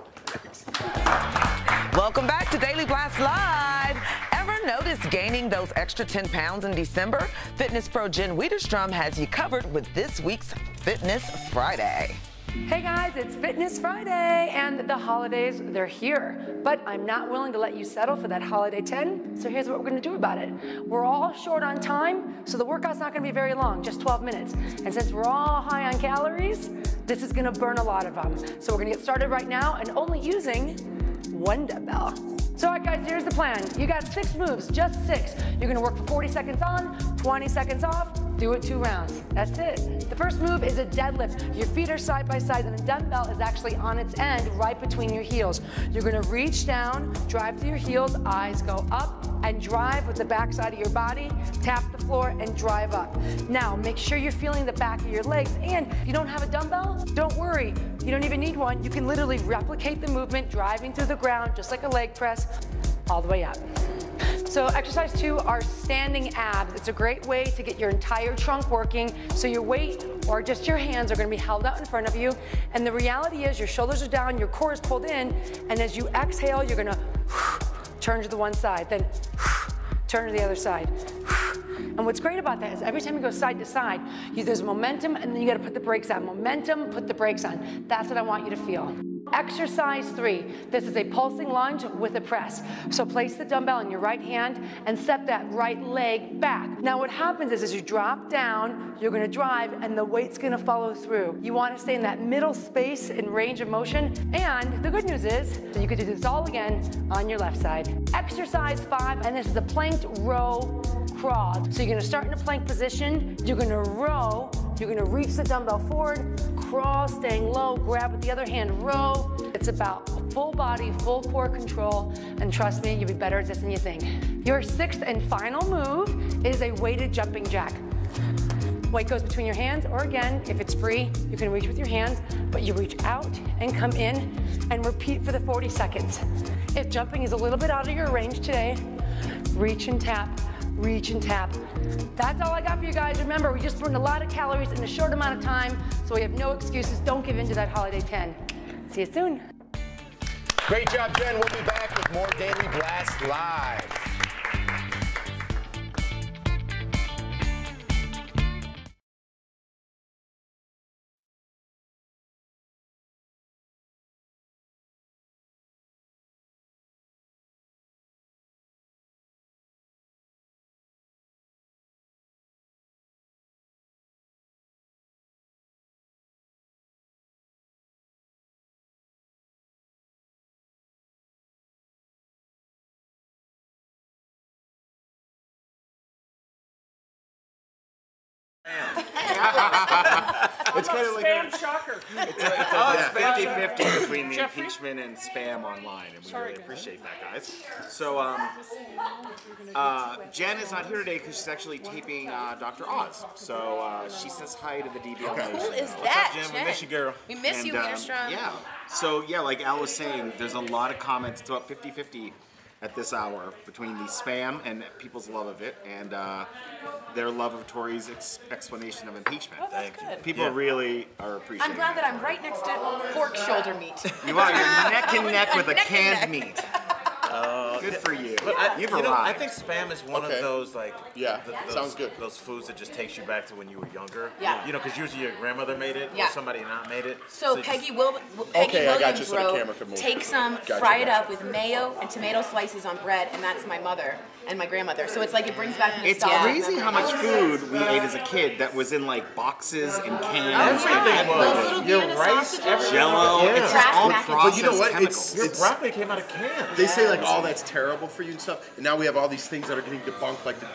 S5: Welcome back to Daily Blast Live. Ever notice gaining those extra 10 pounds in December? Fitness pro Jen Wiederstrom has you covered with this week's Fitness Friday.
S17: Hey guys, it's Fitness Friday, and the holidays, they're here. But I'm not willing to let you settle for that holiday 10, so here's what we're gonna do about it. We're all short on time, so the workout's not gonna be very long, just 12 minutes. And since we're all high on calories, this is gonna burn a lot of them. So we're gonna get started right now and only using 1 dumbbell. So all right guys, here's the plan. You got 6 moves, just 6. You're gonna work for 40 seconds on, 20 seconds off, do it 2 rounds. That's it. The first move is a deadlift. Your feet are side by side and the dumbbell is actually on its end right between your heels. You're gonna reach down, drive through your heels, eyes go up, and drive with the back side of your body, tap the floor and drive up. Now, make sure you're feeling the back of your legs, and if you don't have a dumbbell, don't worry. You don't even need one. You can literally replicate the movement, driving through the ground, just like a leg press, all the way up. So exercise 2 are standing abs. It's a great way to get your entire trunk working, so your weight or just your hands are gonna be held out in front of you. And the reality is your shoulders are down, your core is pulled in, and as you exhale, you're gonna turn to the one side, then turn to the other side. And what's great about that is every time you go side to side, there's momentum, and then you gotta put the brakes on. Momentum, put the brakes on. That's what I want you to feel. Exercise 3. This is a pulsing lunge with a press. So place the dumbbell in your right hand and set that right leg back. Now what happens is as you drop down, you're gonna drive and the weight's gonna follow through. You wanna stay in that middle space and range of motion. And the good news is that you can do this all again on your left side. Exercise 5, and this is a planked row crawl. So you're gonna start in a plank position, you're gonna row, you're gonna reach the dumbbell forward, crawl, staying low, grab with the other hand, row. It's about full body, full core control, and trust me, you'll be better at this than you think. Your 6th and final move is a weighted jumping jack. Weight goes between your hands, or again, if it's free, you can reach with your hands, but you reach out and come in and repeat for the 40 seconds. If jumping is a little bit out of your range today, reach and tap, reach and tap. That's all I got for you guys. Remember, we just burned a lot of calories in a short amount of time, so we have no excuses. Don't give in to that holiday 10. See you soon.
S3: Great job, Jen. We'll be back with more Daily Blast Live.
S4: It's kind of like
S1: Spam shocker.
S4: It's 50-50 between the impeachment and spam online, and we really appreciate that, guys. So, Jen is not here today because she's actually taping Dr. Oz. So she says hi to the DBL Nation.
S15: Who is
S4: What's
S15: that,
S4: up, Jen?
S15: Jen?
S4: We miss you, girl.
S15: We miss you, Wiederstrom.
S4: Yeah. So, yeah, like Al was saying, there's a lot of comments. It's about 50-50 at this hour between the spam and people's love of it and their love of Tori's explanation of impeachment.
S15: Thank you.
S4: People really are appreciating
S15: I'm glad that I'm right next to pork shoulder meat.
S4: You are. You're neck and neck with a
S15: Neck and
S4: canned
S15: neck.
S4: meat. Good for you.
S18: But
S4: You've
S18: I
S4: arrived.
S18: think spam is one of those like
S3: sounds good.
S18: Those foods that just takes you back to when you were younger.
S15: Yeah.
S18: You know, because usually your grandmother made it
S15: Yeah.
S18: or somebody not made it.
S15: So
S18: you
S15: Peggy
S18: just-
S3: Okay, I got
S15: Williams
S3: you so the
S15: wrote,
S3: camera could move.
S15: take some,
S3: Gotcha,
S15: fry it
S3: gotcha.
S15: up with mayo and tomato slices on bread, and that's my mother.
S2: and my grandmother. So it's like it brings back
S4: It's
S2: nostalgia.
S4: crazy how much food we ate as a kid that was in like boxes and cans.
S18: Everything was. Your rice,
S4: Jello.
S18: Yeah.
S4: It's just all
S3: But
S4: processed
S3: you know what?
S4: chemicals.
S18: Your broccoli came out of cans.
S3: They say like all that's terrible for you and stuff, and now we have all these things that are getting debunked, like the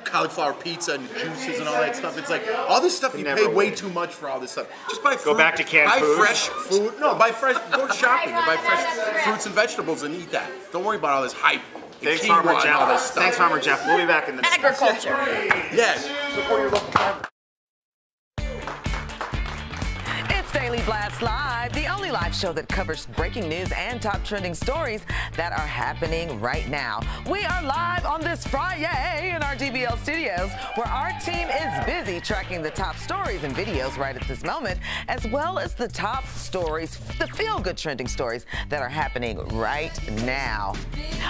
S3: cauliflower pizza and the juices and all that stuff. It's like all this stuff you pay way too much for all this stuff. Just buy fruit,
S4: Go back to canned
S3: buy
S4: food.
S3: fresh food. No, buy fresh. Go shopping and buy fresh fruits and vegetables and eat that. Don't worry about all this hype.
S4: Thanks,
S3: quinoa
S4: Farmer
S3: and all this
S4: Jeff.
S3: stuff.
S4: Thanks, Farmer Jeff. We'll be back in the
S2: Agriculture.
S3: Yes. Support your local farmer.
S5: It's Daily Blast Live, the only live show that covers breaking news and top trending stories that are happening right now. We are live on this Friday in our DBL studios, where our team is busy tracking the top stories and videos right at this moment, as well as the top stories, the feel-good trending stories that are happening right now.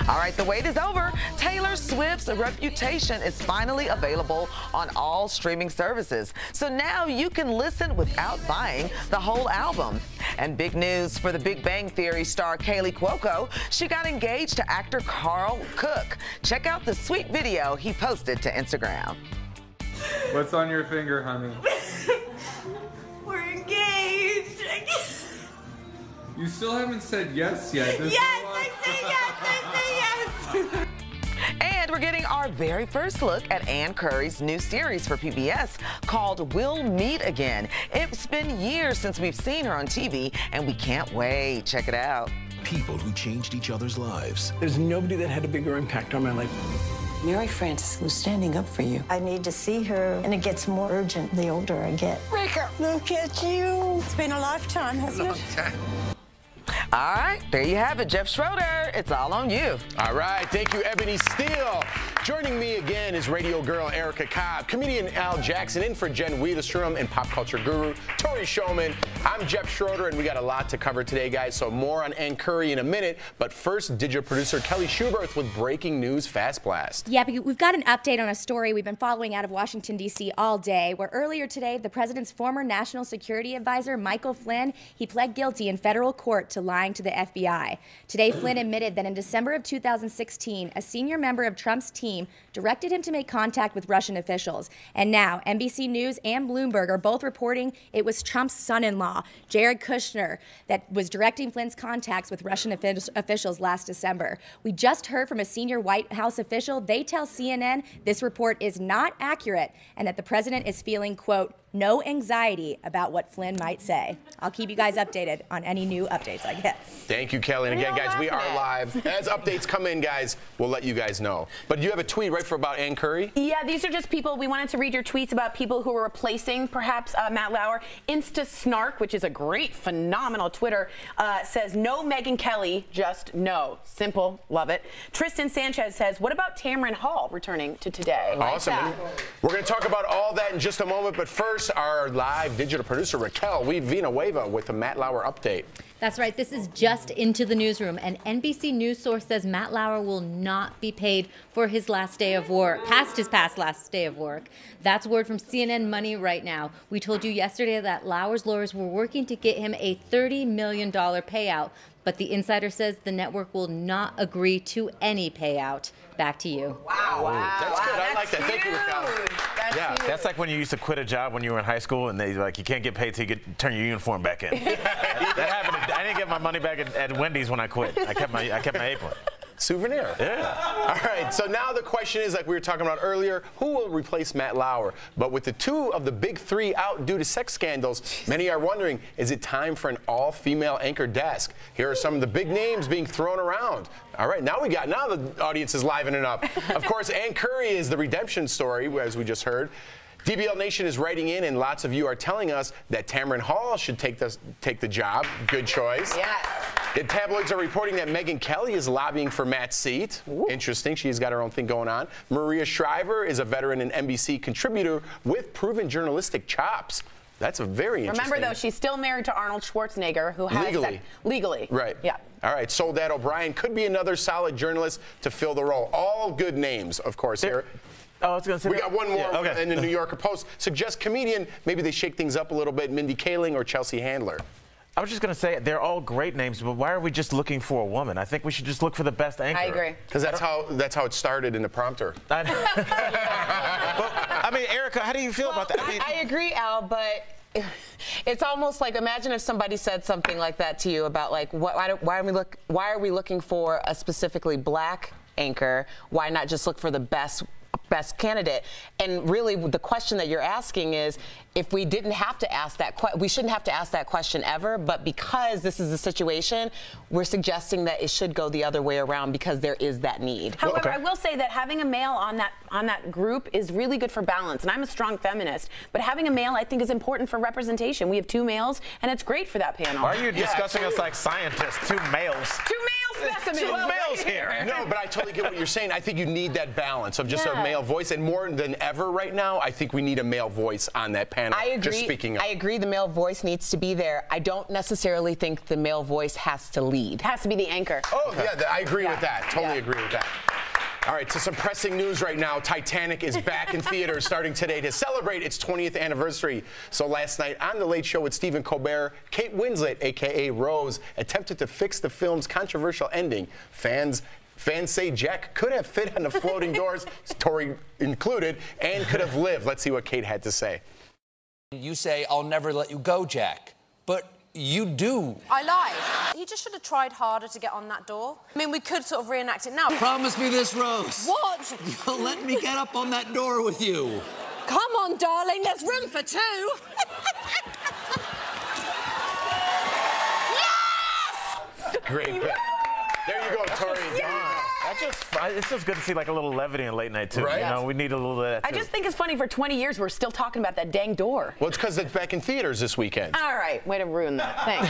S5: All right, the wait is over. Taylor Swift's Reputation is finally available on all streaming services. So now you can listen without buying the whole album. And big news for the Big Bang Theory star Kaley Cuoco. She got engaged to actor Carl Cook. Check out the sweet video he posted to Instagram.
S19: What's on your finger, honey?
S14: We're engaged.
S19: You still haven't said yes yet.
S14: Yes, I say yes, I say yes.
S5: And we're getting our very first look at Ann Curry's new series for PBS called We'll Meet Again. It's been years since we've seen her on TV, and we can't wait. Check it out.
S20: People who changed each other's lives.
S21: There's nobody that had a bigger impact on my life.
S22: Mary Frances was standing up for you. I need to see her, and it gets more urgent the older I get.
S14: Rika,
S22: Look at you. It's been a lifetime, hasn't it?
S5: All right, there you have it, Jeff Schroeder. It's all on you.
S3: All right, thank you, Ebony Steele. Joining me again is radio girl Erica Cobb, comedian Al Jackson, in for Jen Wiederstrom, and pop culture guru Tori Shulman. I'm Jeff Schroeder, and we got a lot to cover today, guys, so more on Ann Curry in a minute. But first, digital producer Kelly Schuberth with breaking news Fast Blast.
S6: Yeah, we've got an update on a story we've been following out of Washington, D.C. all day, where earlier today, the president's former national security advisor, Michael Flynn, he pled guilty in federal court to lying to the FBI. Today, Flynn admitted that in December of 2016, a senior member of Trump's team directed him to make contact with Russian officials. And now, NBC News and Bloomberg are both reporting it was Trump's son-in-law, Jared Kushner, that was directing Flynn's contacts with Russian officials last December. We just heard from a senior White House official. They tell CNN this report is not accurate and that the president is feeling, quote, no anxiety about what Flynn might say. I'll keep you guys updated on any new updates I get.
S3: Thank you, Kelly. And again, guys, we are live. As updates come in, guys, we'll let you guys know. But you have a tweet, right, for about Ann Curry?
S2: Yeah, these are just people. We wanted to read your tweets about people who were replacing, perhaps, Matt Lauer. Insta Snark, which is a great, phenomenal Twitter, says, no Megyn Kelly, just no. Simple, love it. Tristan Sanchez says, what about Tamron Hall returning to Today?
S3: Awesome. We're going to talk about all that in just a moment, but first, our live digital producer, Raquel Villanueva, with the Matt Lauer update.
S13: That's right. This is just into the newsroom. An NBC News source says Matt Lauer will not be paid for his last day of work, past his last day of work. That's word from CNN Money right now. We told you yesterday that Lauer's lawyers were working to get him a $30 million payout, but the insider says the network will not agree to any payout. Back to you.
S2: Wow.
S3: That's good. I like that. Thank you, Raquel.
S16: That's like when you used to quit a job when you were in high school and they like you can't get paid till you turn your uniform back in. That happened. I didn't get my money back at Wendy's when I quit. I kept my apron.
S3: Souvenir.
S16: Yeah.
S3: All right, so now the question is, like we were talking about earlier, who will replace Matt Lauer? But with the two of the big three out due to sex scandals, many are wondering, is it time for an all-female anchor desk? Here are some of the big names being thrown around. All right, now the audience is livening up. Of course, Ann Curry is the redemption story, as we just heard. DBL Nation is writing in, and lots of you are telling us that Tamron Hall should take the job. Good choice.
S2: Yes.
S3: The tabloids are reporting that Megyn Kelly is lobbying for Matt's seat. Ooh. Interesting. She's got her own thing going on. Maria Shriver is a veteran and NBC contributor with proven journalistic chops. That's a very interesting.
S2: Remember, though, she's still married to Arnold Schwarzenegger, who has legally.
S3: Right.
S2: Yeah.
S3: All right. Soledad O'Brien could be another solid journalist to fill the role. All good names, of course, here.
S16: Oh, I was going to say
S3: we got one more in the New Yorker Post. Suggests comedian, maybe they shake things up a little bit, Mindy Kaling or Chelsea Handler.
S16: I was just going to say, they're all great names, but why are we just looking for a woman? I think we should just look for the best anchor.
S2: I agree.
S3: Because that's how it started in the prompter.
S16: I mean, Erica, how do you feel about that?
S7: I agree, Al, but it's almost like, imagine if somebody said something like that to you about, like, why are we looking for a specifically black anchor? Why not just look for the best candidate? And really, the question that you're asking is, if we didn't have to ask that question, we shouldn't have to ask that question ever, but because this is the situation, we're suggesting that it should go the other way around because there is that need.
S2: However, I will say that having a male on that group is really good for balance, and I'm a strong feminist, but having a male, I think, is important for representation. We have 2 males, and it's great for that panel.
S16: Why are you discussing us like scientists? 2 males.
S2: 2 male specimens.
S16: 2 males here.
S3: No, but I totally get what you're saying. I think you need that balance of just a male voice, and more than ever right now, I think we need a male voice on that panel.
S7: I agree.
S3: Just speaking up.
S7: I agree the male voice needs to be there. I don't necessarily think the male voice has to lead.
S2: It has to be the anchor.
S3: Oh, yeah, I agree with that. Totally agree with that. All right, to some pressing news right now. Titanic is back in theaters starting today to celebrate its 20th anniversary. So last night on The Late Show with Stephen Colbert, Kate Winslet, a.k.a. Rose, attempted to fix the film's controversial ending. Fans say Jack could have fit on the floating doors, Tori included, and could have lived. Let's see what Kate had to say.
S8: You say, "I'll never let you go, Jack," but you do.
S9: I lied. He just should have tried harder to get on that door. I mean, we could sort of reenact it now.
S8: Promise me this, Rose.
S9: What?
S8: You'll let me get up on that door with you.
S9: Come on, darling, there's room for 2. Yes!
S3: Great bit. There you go, Tori.
S16: It's just good to see like a little levity in late night too.
S3: Right?
S16: You know, we need a little of that too.
S2: I just think it's funny, for 20 years we're still talking about that dang door.
S3: Well, it's because it's back in theaters this weekend.
S2: All right, way to ruin that. Thanks.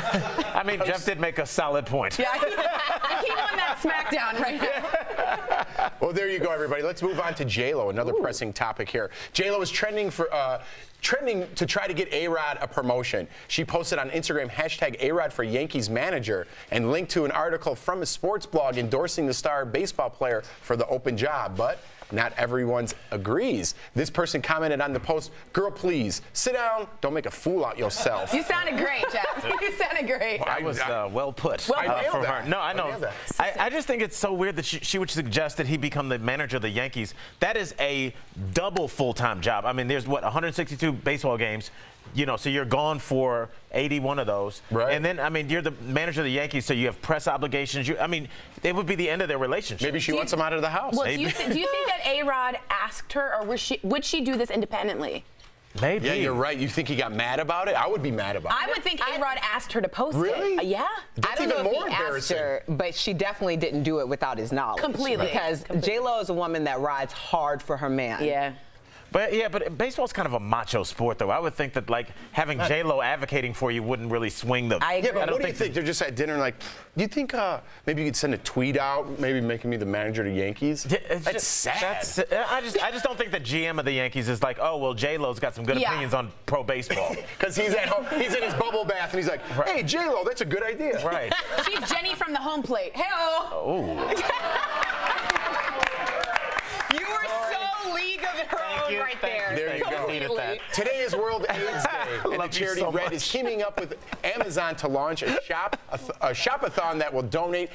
S16: I mean, Jeff did make a solid point.
S2: Yeah, I keep on that SmackDown right now.
S3: Well, there you go, everybody. Let's move on to J-Lo, another pressing topic here. J-Lo is trending to try to get A-Rod a promotion. She posted on Instagram hashtag A-Rod for Yankees manager and linked to an article from a sports blog endorsing the star baseball player for the open job. But not everyone agrees. This person commented on the post, "Girl, please, sit down. Don't make a fool out yourself."
S2: You sounded great, Jeff. You sounded great.
S16: That was well put
S2: from
S16: her. No, I know. I just think it's so weird that she would suggest that he become the manager of the Yankees. That is a double full-time job. I mean, there's, 162 baseball games. You know, so you're gone for 81 of those. Right. And then, I mean, you're the manager of the Yankees, so you have press obligations. I mean, it would be the end of their relationship.
S3: Maybe she wants him out of the house.
S2: Well, do you think that A-Rod asked her, or would she do this independently?
S16: Maybe.
S3: Yeah, you're right. You think he got mad about it? I would be mad about it.
S2: I would think A-Rod asked her to post it.
S3: Really?
S2: Yeah.
S3: That's
S7: I don't
S3: even
S7: know
S3: more
S7: if he asked her, but she definitely didn't do it without his knowledge.
S2: Completely.
S7: Because J-Lo is a woman that rides hard for her man.
S2: Yeah.
S16: But baseball's kind of a macho sport, though. I would think that, like, having J-Lo advocating for you wouldn't really swing the...
S3: Yeah, but what do you think? They're just at dinner and like, do you think maybe you could send a tweet out, maybe making me the manager of the Yankees? That's sad.
S16: I just don't think the GM of the Yankees is like, oh, well, J-Lo's got some good opinions on pro baseball.
S3: Because he's at home, he's in his bubble bath, and he's like, hey, J-Lo, that's a good idea.
S16: Right.
S2: She's Jenny from the home plate. Hey-oh.
S16: Oh.
S2: You were so League of Her Own right there.
S3: There you go. Today is World AIDS Day, and the charity Red is teaming up with Amazon to launch a shop-a-thon that will donate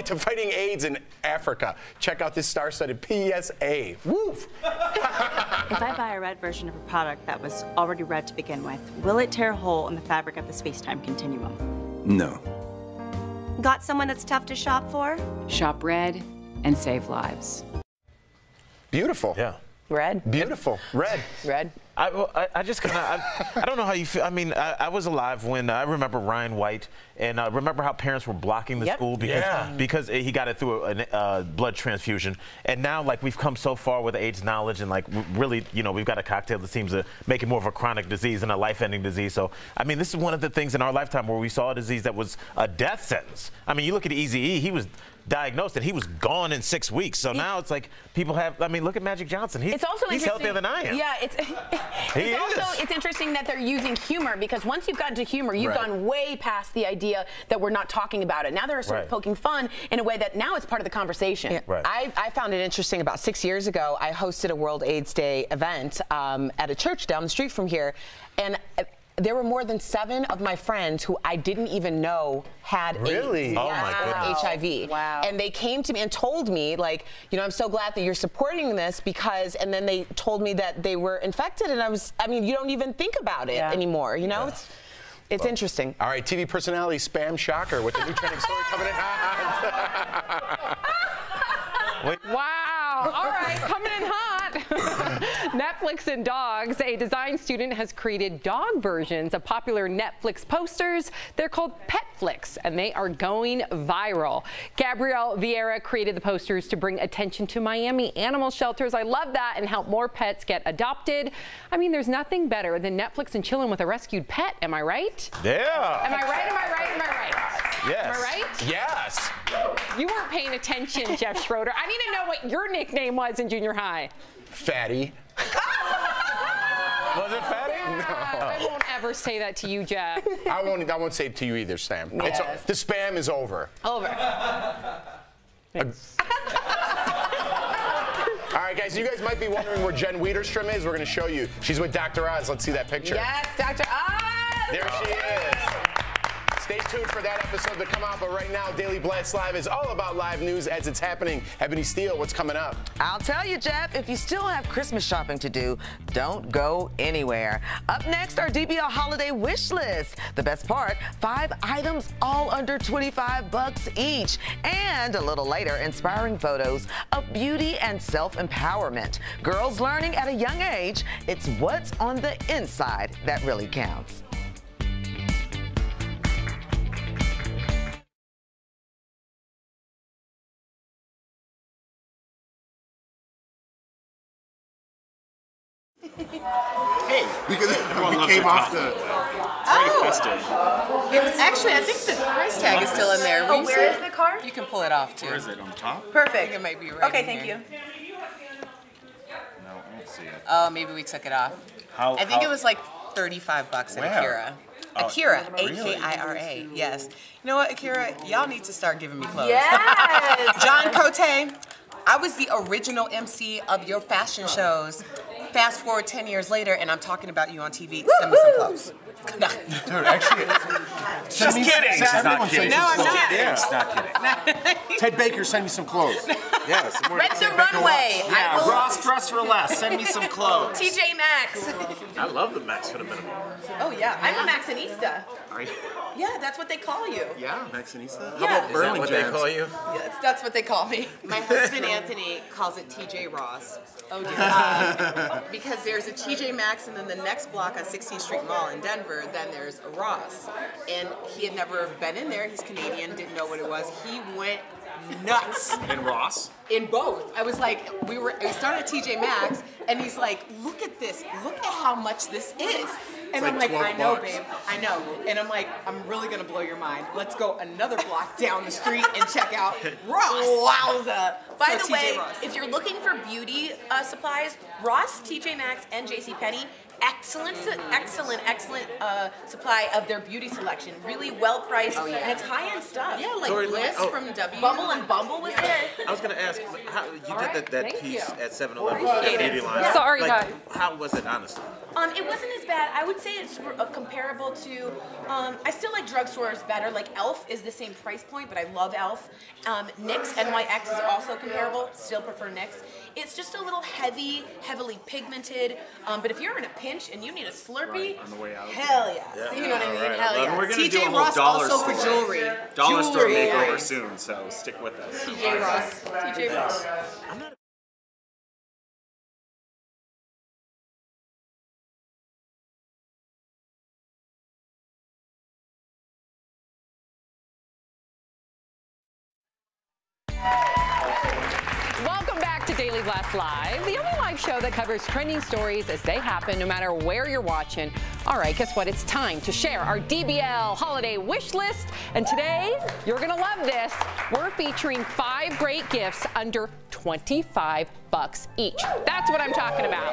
S3: to fighting AIDS in Africa. Check out this star-studded PSA. Woof!
S23: If I buy a red version of a product that was already red to begin with, will it tear a hole in the fabric of the space-time continuum?
S21: No.
S23: Got someone that's tough to shop for?
S24: Shop Red and save lives.
S3: Beautiful.
S16: Yeah.
S2: Red.
S3: Beautiful. Red.
S2: Red.
S16: I just kind of, I don't know how you feel. I mean, I was alive when I remember Ryan White, and I remember how parents were blocking the school because he got it through a blood transfusion. And now, like, we've come so far with AIDS knowledge, and like, really, you know, we've got a cocktail that seems to make it more of a chronic disease than a life-ending disease. So, I mean, this is one of the things in our lifetime where we saw a disease that was a death sentence. I mean, you look at Eazy-E, he was diagnosed and he was gone in 6 weeks. So now it's like people have, I mean, look at Magic Johnson. He's healthier than I am.
S2: Yeah, it's interesting that they're using humor, because once you've gotten to humor, you've gone way past the idea that we're not talking about it. Now they're sort of poking fun in a way that now it's part of the conversation.
S7: Yeah. I found it interesting. About 6 years ago, I hosted a World AIDS Day event at a church down the street from here, and there were more than 7 of my friends who I didn't even know had
S3: Really?
S7: AIDS.
S3: Oh, my goodness.
S7: HIV.
S2: Wow.
S7: And they came to me and told me, like, you know, I'm so glad that you're supporting this because, and then they told me that they were infected, and I mean, you don't even think about it anymore, you know? It's interesting.
S3: All right, TV personality Spam Shocker with the new trending story coming in hot.
S1: Wow. All right, coming in hot. Netflix and dogs. A design student has created dog versions of popular Netflix posters. They're called Petflix, and they are going viral. Gabrielle Vieira created the posters to bring attention to Miami animal shelters. I love that, and help more pets get adopted. I mean, there's nothing better than Netflix and chilling with a rescued pet. Am I right?
S16: Yeah.
S1: Am I right? Am I right? Am I right?
S16: Yes.
S1: Am I right?
S3: Yes.
S1: You weren't paying attention, Jeff Schroeder. I need to know what your nickname was in junior high.
S3: Fatty.
S16: Was it Fatty?
S3: No.
S1: I won't ever say that to you, Jeff.
S3: I won't say it to you either, Sam.
S1: Yes.
S3: The spam is over.
S1: Over.
S3: All right, guys, you guys might be wondering where Jen Wiederstrom is. We're going to show you. She's with Dr. Oz. Let's see that picture.
S2: Yes, Dr. Oz.
S3: There she is. Stay tuned for that episode to come out, but right now, Daily Blast Live is all about live news as it's happening. Ebony Steele, what's coming up?
S5: I'll tell you, Jeff, if you still have Christmas shopping to do, don't go anywhere. Up next, our DBL holiday wish list. The best part, 5 items all under $25 each. And a little later, inspiring photos of beauty and self-empowerment. Girls learning at a young age, it's what's on the inside that really counts.
S4: Hey,
S10: because we came off the.
S11: It's actually, I think the price tag is still in there.
S2: Oh, where is the card?
S11: You can pull it off too.
S10: Where is it, on top?
S2: Perfect.
S11: It might be right.
S2: Okay,
S11: in
S2: thank
S11: here.
S2: you.
S10: No, I don't see it.
S11: Oh, maybe we took it off. I think it was like $35 at
S10: Where?
S11: Akira.
S10: Oh,
S11: Akira,
S10: really?
S11: Akira, yes. You know what, Akira? Y'all need to start giving me clothes.
S2: Yes!
S11: John Cote, I was the original MC of your fashion shows. Fast forward 10 years later, and I'm talking about you on TV. Send me some clothes.
S10: Dude, actually,
S11: She's kidding.
S10: She's not kidding.
S11: No, I'm not.
S10: Yeah, she's not kidding. Ted Baker, send me some clothes.
S11: Yes.
S2: Rent the runway.
S10: Yeah, Ross dress for less. Send me some clothes.
S2: TJ Maxx.
S10: I love the Max for the minimum.
S2: Oh yeah, I'm a Maxinista.
S10: Are you?
S2: Yeah, that's what they call you.
S10: Yeah, Maxinista.
S2: Yeah.
S10: How about Burlington?
S8: Is that what they call you?
S2: Yes, that's what they call me.
S11: My husband Anthony calls it TJ Ross.
S2: Oh dear.
S11: Because there's a TJ Maxx, and then the next block on 16th Street Mall in Denver, then there's a Ross. And he had never been in there. He's Canadian, didn't know what it was. He went nuts.
S10: In Ross?
S11: In both. I was like, we started at TJ Maxx, and he's like, look at this. Look at how much this is. And
S10: It's
S11: I'm
S10: like
S11: like, I
S10: 12
S11: know,
S10: bucks.
S11: babe. I know. And I'm like, I'm really going to blow your mind. Let's go another block down the street and check out Ross.
S2: Wowza. By
S11: So
S2: the way,
S11: TJ Ross.
S2: if you're looking for beauty supplies, Ross, TJ Maxx, and JCPenney, excellent supply of their beauty selection. Really well priced, and it's high-end stuff.
S11: Yeah, like
S10: Tori,
S11: Bliss
S10: oh.
S11: from W.
S2: Bumble and Bumble was there.
S10: I was going to ask, how, you did that
S2: thank
S10: piece
S2: you.
S10: at 7-Eleven,
S2: Appreciate
S10: the
S2: it.
S10: beauty line.
S2: Yeah.
S1: Sorry,
S10: like,
S1: guys.
S10: How was it, honestly?
S2: It wasn't as bad. I would say it's comparable to, I still like drugstores better. Like e.l.f. is the same price point, but I love e.l.f. NYX, NYX is also comparable. Still prefer NYX. It's just a little heavily pigmented. But if you're in a pinch and you need a Slurpee,
S10: Right, on the way out.
S2: hell yeah.
S10: Yeah.
S2: You know what I mean?
S10: All right.
S2: Hell
S10: Well,
S2: yeah.
S10: we're gonna do a
S11: TJ
S10: whole
S11: Ross
S10: dollar
S11: also for
S10: store.
S11: jewelry.
S10: Dollar store
S11: Jewelry.
S10: makeover soon, so stick with us.
S2: TJ Ross. TJ Ross.
S1: Welcome back to Daily Blast Live, the only live show that covers trending stories as they happen, no matter where you're watching. All right, guess what? It's time to share our DBL holiday wish list. And today, you're going to love this. We're featuring 5 great gifts under $25 each. That's what I'm talking about.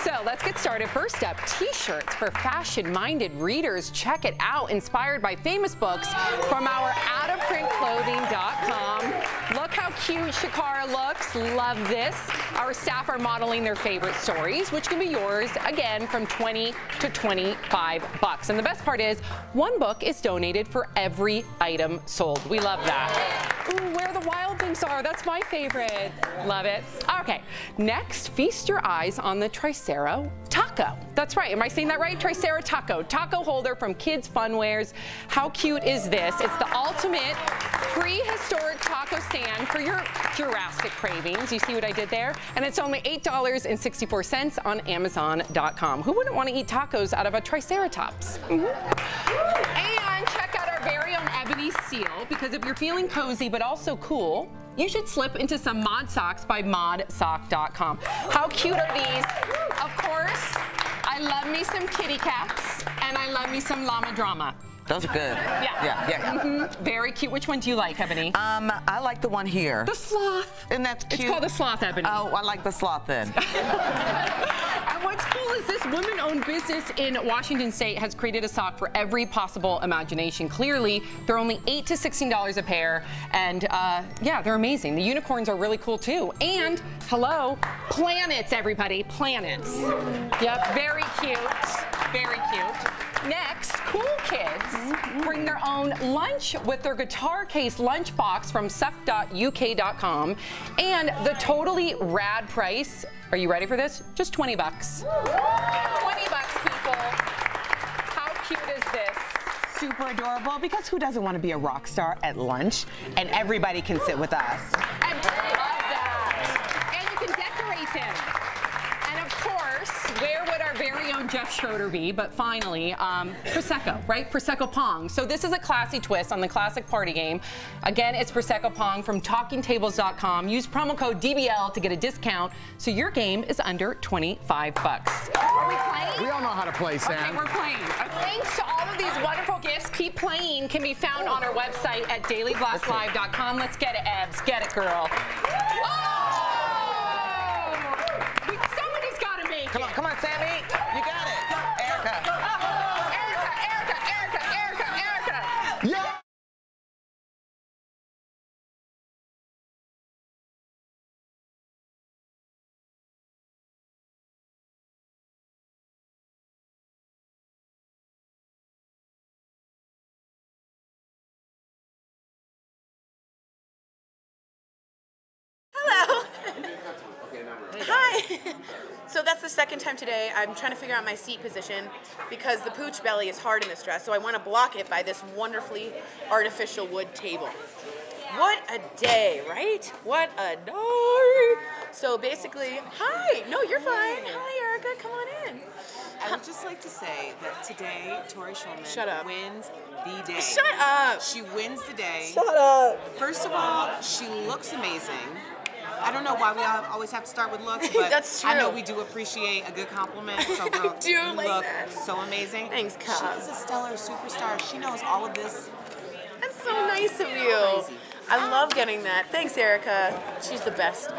S1: So let's get started. First up, t-shirts for fashion-minded readers. Check it out. Inspired by famous books from our outofprintclothing.com. Look Look how cute Shakara looks. Love this. Our staff are modeling their favorite stories, which can be yours, again, from $20 to $25. And the best part is, one book is donated for every item sold. We love that. Ooh, where the wild things are. That's my favorite. Love it. Okay, next, feast your eyes on the Tricera Taco. That's right. Am I saying that right? Tricera Taco. Taco holder from Kids Funwares. How cute is this? It's the ultimate prehistoric taco stand for your Jurassic cravings. You see what I did there? And it's only $8.64 on Amazon.com. Who wouldn't want to eat tacos out of a Triceratops? And check out our very own Ebony Seal, because if you're feeling cozy but also cool, you should slip into some Mod Socks by modsock.com. How cute are these? Of course, I love me some kitty cats, and I love me some llama drama.
S5: Those are good.
S1: Yeah. Very cute. Which one do you like, Ebony?
S5: I like the one here.
S1: The sloth.
S5: And that's cute.
S1: It's called the sloth, Ebony.
S5: Oh, I like the sloth then.
S1: And what's cool is this woman-owned business in Washington State has created a sock for every possible imagination. Clearly, they're only $8 to $16 a pair, and yeah, they're amazing. The unicorns are really cool too. And hello, planets, everybody, planets. Yep, very cute, very cute. Next, cool kids bring their own lunch with their guitar case lunchbox from sef.uk.com, and the totally rad price. Are you ready for this? Just $20. $20, people. How cute is this?
S7: Super adorable, because who doesn't want to be a rock star at lunch? And everybody can sit with us.
S1: I love that. And you can decorate them. And of course, where would our very own Jeff Schroeder be? But finally, Prosecco, right? Prosecco Pong. So this is a classy twist on the classic party game. Again, it's Prosecco Pong from TalkingTables.com. Use promo code DBL to get a discount, so your game is under $25. Are we playing?
S3: We all know how to play, Sam.
S1: Okay, we're playing. Thanks to all of these wonderful gifts. Keep Playing can be found on our website at dailyblastlive.com. Let's get it, Ebs. Get it, girl. Somebody's got to make it.
S5: Come on, Sammy. You got it. Erica.
S1: Erica.
S3: Yeah.
S2: Hello. Hi. So that's the second time today I'm trying to figure out my seat position, because the pooch belly is hard in this dress, so I want to block it by this wonderfully artificial wood table. What a day, right? What a day. So basically, hi. No, you're fine. Hi, Erica. Come on in.
S11: I would just like to say that today, Tori Schulman wins the day.
S2: Shut up.
S11: She wins the day.
S2: Shut up.
S11: First of all, she looks amazing. I don't know why we always have to start with looks, but
S2: That's true.
S11: I know we do appreciate a good compliment. So, girl,
S2: do
S11: you
S2: like
S11: look
S2: that.
S11: so amazing.
S2: Thanks, Kat.
S11: She's a stellar superstar. She knows all of this.
S2: That's so nice of you.
S11: Crazy.
S2: I love getting that. Thanks, Erica. She's the best.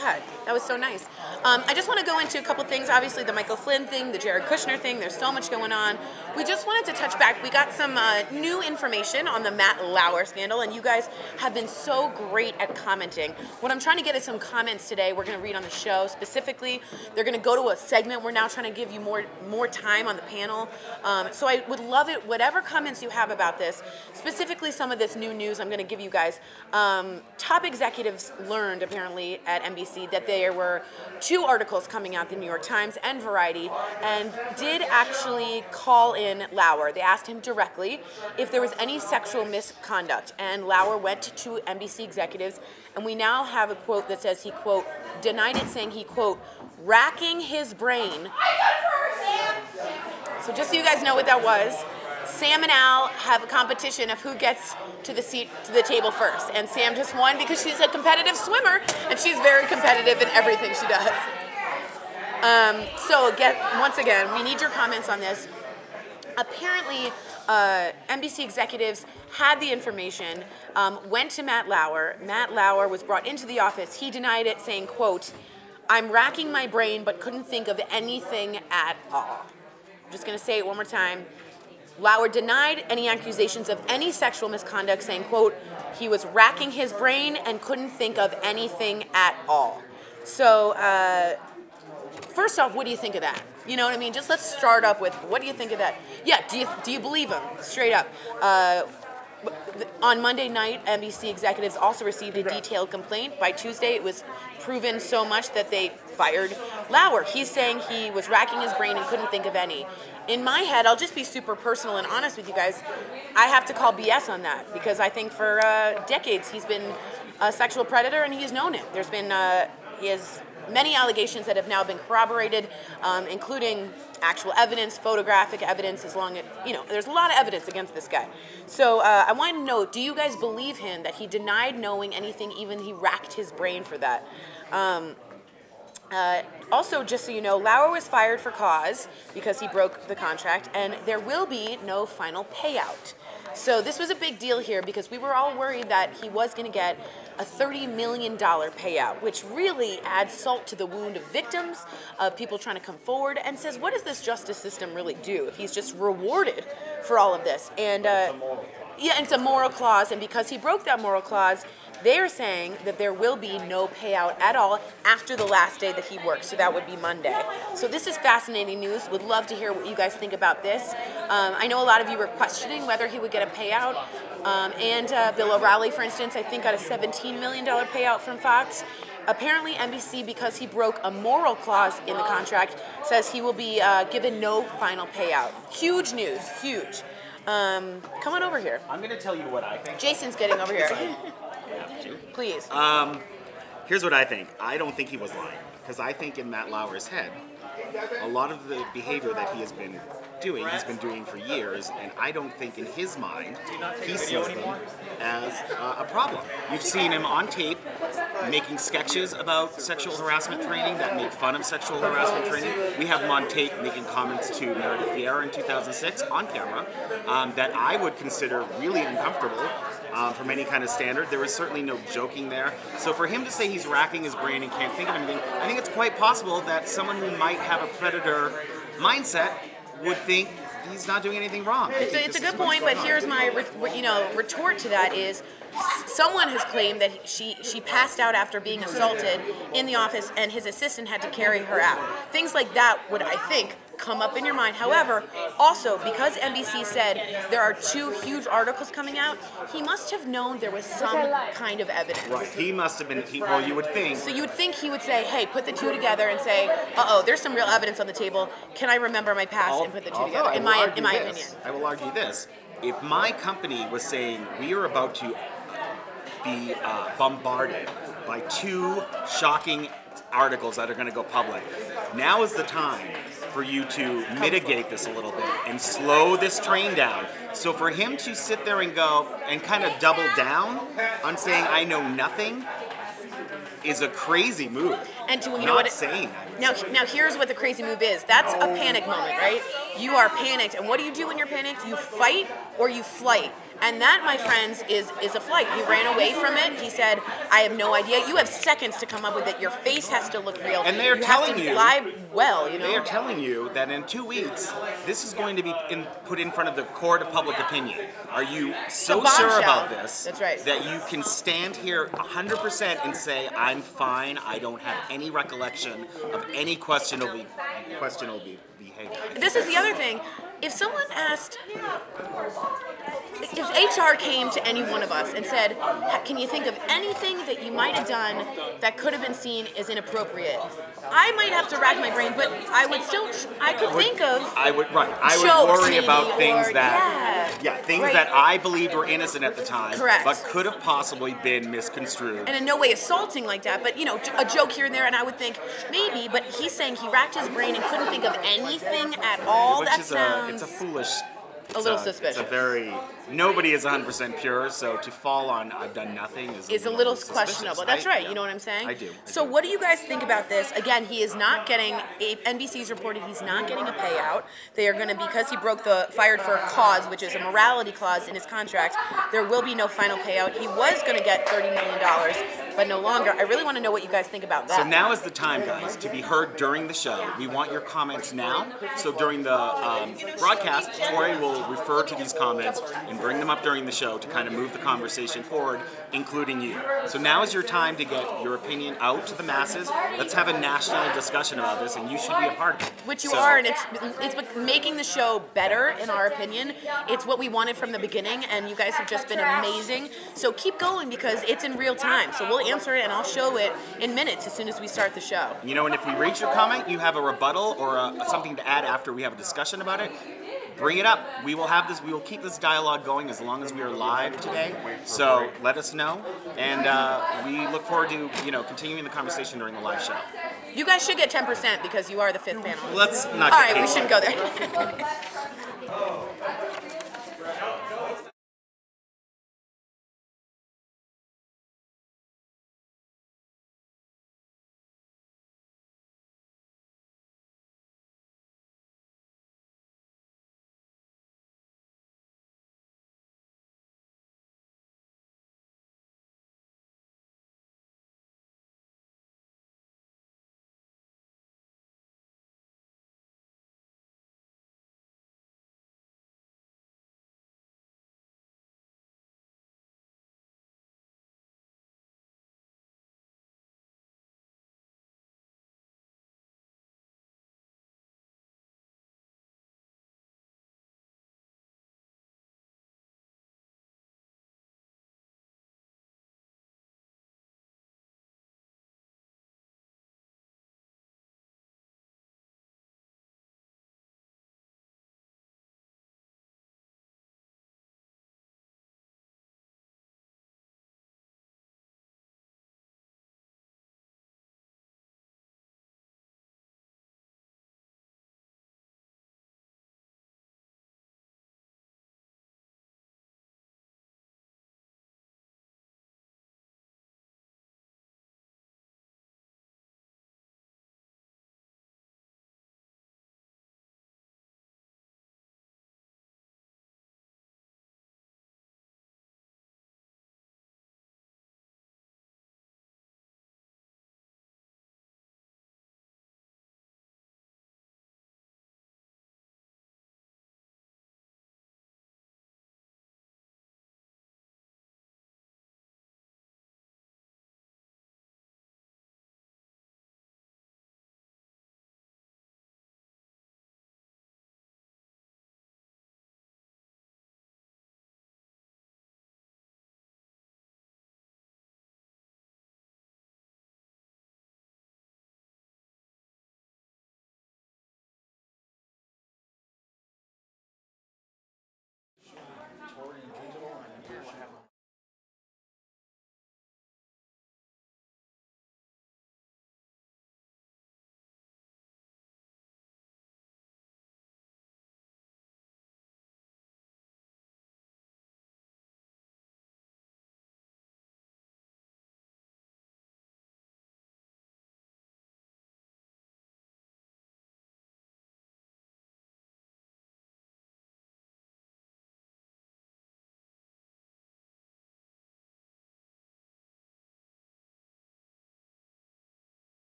S2: God, that was so nice. I just want to go into a couple things. Obviously, the Michael Flynn thing, the Jared Kushner thing. There's so much going on. We just wanted to touch back. We got some new information on the Matt Lauer scandal, and you guys have been so great at commenting. What I'm trying to get is some comments today we're going to read on the show. Specifically, they're going to go to a segment. We're now trying to give you more time on the panel. So I would love it, whatever comments you have about this, specifically some of this new news I'm going to give you guys. Top executives learned, apparently, at NBC that there were 2 articles coming out, the New York Times and Variety, and did actually call in Lauer. They asked him directly if there was any sexual misconduct, and Lauer went to NBC executives, and we now have a quote that says he, quote, denied it, saying he, quote, racking his brain. So just so you guys know what that was, Sam and Al have a competition of who gets to the table first, and Sam just won because she's a competitive swimmer, and she's very competitive in everything she does. So once again, we need your comments on this. Apparently, NBC executives had the information, went to Matt Lauer. Matt Lauer was brought into the office. He denied it, saying, quote, I'm racking my brain but couldn't think of anything at all. I'm just going to say it one more time. Lauer denied any accusations of any sexual misconduct, saying, quote, he was racking his brain and couldn't think of anything at all. So, first off, what do you think of that? You know what I mean? Just let's start up with, what do you think of that? Yeah, do you believe him? Straight up. On Monday night, NBC executives also received a detailed complaint. By Tuesday, it was proven so much that they fired Lauer. He's saying he was racking his brain and couldn't think of any. In my head, I'll just be super personal and honest with you guys, I have to call BS on that, because I think for decades he's been a sexual predator and he's known it. There's been, he has many allegations that have now been corroborated, including actual evidence, photographic evidence, as long as, you know, there's a lot of evidence against this guy. So I want to know, do you guys believe him that he denied knowing anything, even he racked his brain for that? Also, just so you know, Lauer was fired for cause because he broke the contract, and there will be no final payout. So this was a big deal here because we were all worried that he was going to get a $30 million payout, which really adds salt to the wound of victims, of people trying to come forward, and says, what does this justice system really do if he's just rewarded for all of this? And yeah, it's a moral clause, and because he broke that moral clause, they are saying that there will be no payout at all after the last day that he works, so that would be Monday. So this is fascinating news. Would love to hear what you guys think about this. I know a lot of you were questioning whether he would get a payout, and Bill O'Reilly, for instance, I think got a $17 million payout from Fox. Apparently NBC, because he broke a moral clause in the contract, says he will be given no final payout. Huge news, huge. Come on over here.
S4: I'm going to tell you what I think.
S2: Jason's getting over here. Please.
S4: Here's what I think. I don't think he was lying, because I think in Matt Lauer's head, a lot of the behavior that he has been doing, he's been doing for years, and I don't think in his mind he sees them as a problem. You've seen him on tape making sketches about sexual harassment training that make fun of sexual harassment training. We have him on tape making comments to Meredith Vieira in 2006 on camera that I would consider really uncomfortable from any kind of standard. There was certainly no joking there. So for him to say he's racking his brain and can't think of anything, I think it's quite possible that someone who might have a predator mindset would think he's not doing anything wrong.
S2: It's a good point, but here's my retort to that is, someone has claimed that she passed out after being assaulted in the office and his assistant had to carry her out. Things like that would, I think, come up in your mind. However, also, because NBC said there are 2 huge articles coming out, he must have known there was some kind of evidence.
S4: Right, he must have been, well, you would think.
S2: So you would think he would say, hey, put the 2 together and say, uh-oh, there's some real evidence on the table. Can I remember my past and put the 2 together, in my opinion.
S4: I will argue this. If my company was saying, we are about to be bombarded by 2 shocking articles that are going to go public, now is the time for you to mitigate this a little bit and slow this train down. So for him to sit there and go and kind of double down on saying I know nothing is a crazy move.
S2: And to you know
S4: not
S2: what
S4: saying
S2: now here's what the crazy move is. That's a panic moment, right? You are panicked, and what do you do when you're panicked? You fight or you flight. And that, my friends, is a flight. He ran away from it. He said, I have no idea. You have seconds to come up with it. Your face has to look real.
S4: And they are telling you,
S2: lie well, you know.
S4: They are telling you that in 2 weeks, this is going to be put in front of the court of public opinion. Are you so sure about this that you can stand here 100% and say, I'm fine, I don't have any recollection of any questionable behavior?
S2: This is the other thing. If someone asked, if HR came to any one of us and said, can you think of anything that you might have done that could have been seen as inappropriate? I might have to rack my brain, but I would still, I could think of
S4: I would worry about things that, things that I believed were innocent at the time, but could have possibly been misconstrued.
S2: And in no way assaulting like that, but, you know, a joke here and there, and I would think, maybe, but he's saying he racked his brain and couldn't think of anything at all.
S4: Which
S2: that
S4: is
S2: sounds...
S4: it's a foolish...
S2: A little suspicious.
S4: It's a very nobody is 100% pure, so to fall on "I've done nothing" is
S2: a little
S4: suspicious.
S2: questionable. That's right. You know what I'm saying?
S4: I do.
S2: So what do you guys think about this? Again, he is not getting. NBC's reported he's not getting a payout. They are going to, because he broke the fired for a cause, which is a morality clause in his contract. There will be no final payout. He was going to get $30 million, but no longer. I really want to know what you guys think about that.
S4: So now is the time, guys, to be heard during the show. We want your comments now. So during the broadcast, Tori will refer to these comments and bring them up during the show to kind of move the conversation forward, including you. So now is your time to get your opinion out to the masses. Let's have a national discussion about this, and you should be a part of it.
S2: Which you are, and it's making the show better, in our opinion. It's what we wanted from the beginning, and you guys have just been amazing. So keep going, because it's in real time. So we'll answer it, and I'll show it in minutes as soon as we start the show.
S4: You know, and if we read your comment, you have a rebuttal or something to add after we have a discussion about it, bring it up. We will have this. We will keep this dialogue going as long as we are live today. So let us know, and we look forward to continuing the conversation during the live show.
S2: You guys should get 10% because you are the 5th panelist.
S4: Let's not.
S2: All right, we shouldn't go there.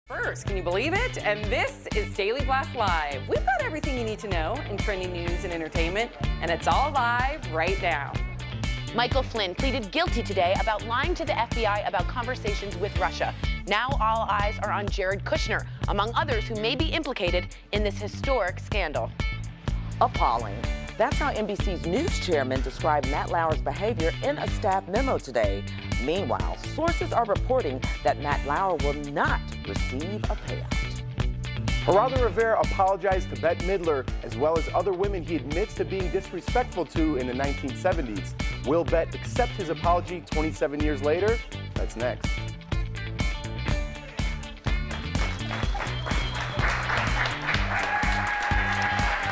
S1: First, can you believe it? And this is Daily Blast Live. We've got everything you need to know in trending news and entertainment, and it's all live right now.
S2: Michael Flynn pleaded guilty today about lying to the FBI about conversations with Russia. Now all eyes are on Jared Kushner, among others who may be implicated in this historic scandal.
S5: Appalling. That's how NBC's news chairman described Matt Lauer's behavior in a staff memo today. Meanwhile, sources are reporting that Matt Lauer will not receive a payout.
S3: Geraldo Rivera apologized to Bette Midler as well as other women he admits to being disrespectful to in the 1970s. Will Bette accept his apology 27 years later? That's next.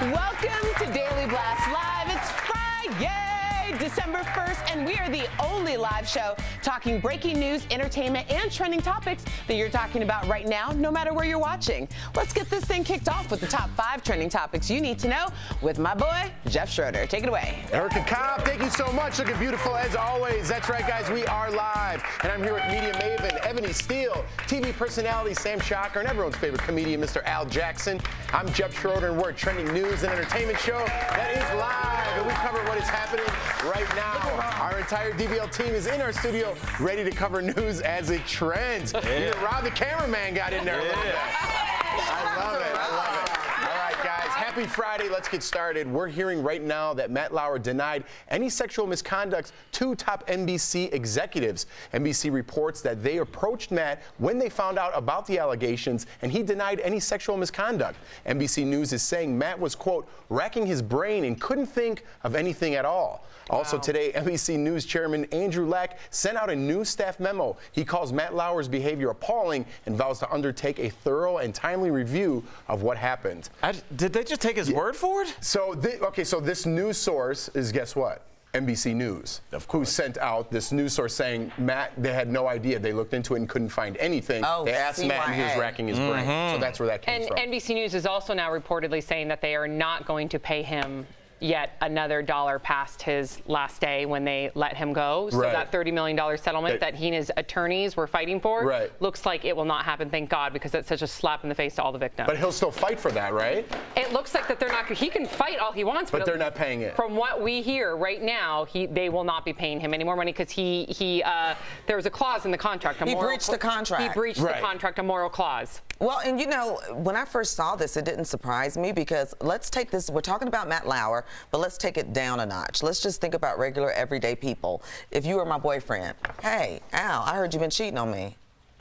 S7: Welcome to Daily Blast Live. It's Friday, December 1st, and we are the only live show talking breaking news, entertainment, and trending topics that you're talking about right now, no matter where you're watching. Let's get this thing kicked off with the top 5 trending topics you need to know with my boy, Jeff Schroeder. Take it away.
S3: Erica Cobb, thank you so much. Looking beautiful as always. That's right, guys. We are live, and I'm here with media maven Ebony Steele, TV personality Sam Shocker, and everyone's favorite comedian, Mr. Al Jackson. I'm Jeff Schroeder, and we're a trending news and entertainment show that is live, and we cover what is happening right now. Our entire DBL team is in our studio, ready to cover news as it trends.
S16: Yeah.
S3: Even Rob, the cameraman, got in there a little bit. I love it. I love it. All right, guys. Happy Friday. Let's get started. We're hearing right now that Matt Lauer denied any sexual misconduct to top NBC executives. NBC reports that they approached Matt when they found out about the allegations, and he denied any sexual misconduct. NBC News is saying Matt was, quote, racking his brain and couldn't think of anything at all. Also today, NBC News chairman Andrew Lack sent out a new staff memo. He calls Matt Lauer's behavior appalling and vows to undertake a thorough and timely review of what happened.
S16: Did they just take his word for it?
S3: So, so this news source is, guess what? NBC News, who sent out this news source saying Matt, they had no idea. They looked into it and couldn't find anything. They asked Matt and he was racking his brain. So that's where that came from.
S1: And NBC News is also now reportedly saying that they are not going to pay him yet another dollar past his last day when they let him go. So that $30 million settlement that he and his attorneys were fighting for looks like it will not happen, thank God, because it's such a slap in the face to all the victims.
S3: But he'll still fight for that, right?
S1: It looks like that they're not, he can fight all he wants,
S3: but they're not paying it.
S1: From what we hear right now, they will not be paying him any more money because there was a clause in the contract.
S5: He breached the contract.
S1: He breached the contract, a moral clause.
S5: Well, and you know, when I first saw this, it didn't surprise me because let's take this, we're talking about Matt Lauer, but let's take it down a notch. Let's just think about regular, everyday people. If you were my boyfriend, hey, Al, I heard you've been cheating on me.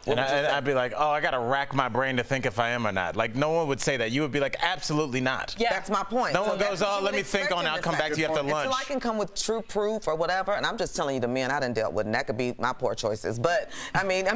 S16: And I'd be like, oh, I got to rack my brain to think if I am or not. Like, no one would say that. You would be like, absolutely not.
S5: Yeah, that's my point.
S16: No one goes, oh, let me think on it. I'll come back to you after lunch.
S5: Until I can come with true proof or whatever, and I'm just telling you the men I done dealt with, and that could be my poor choices. But, I mean,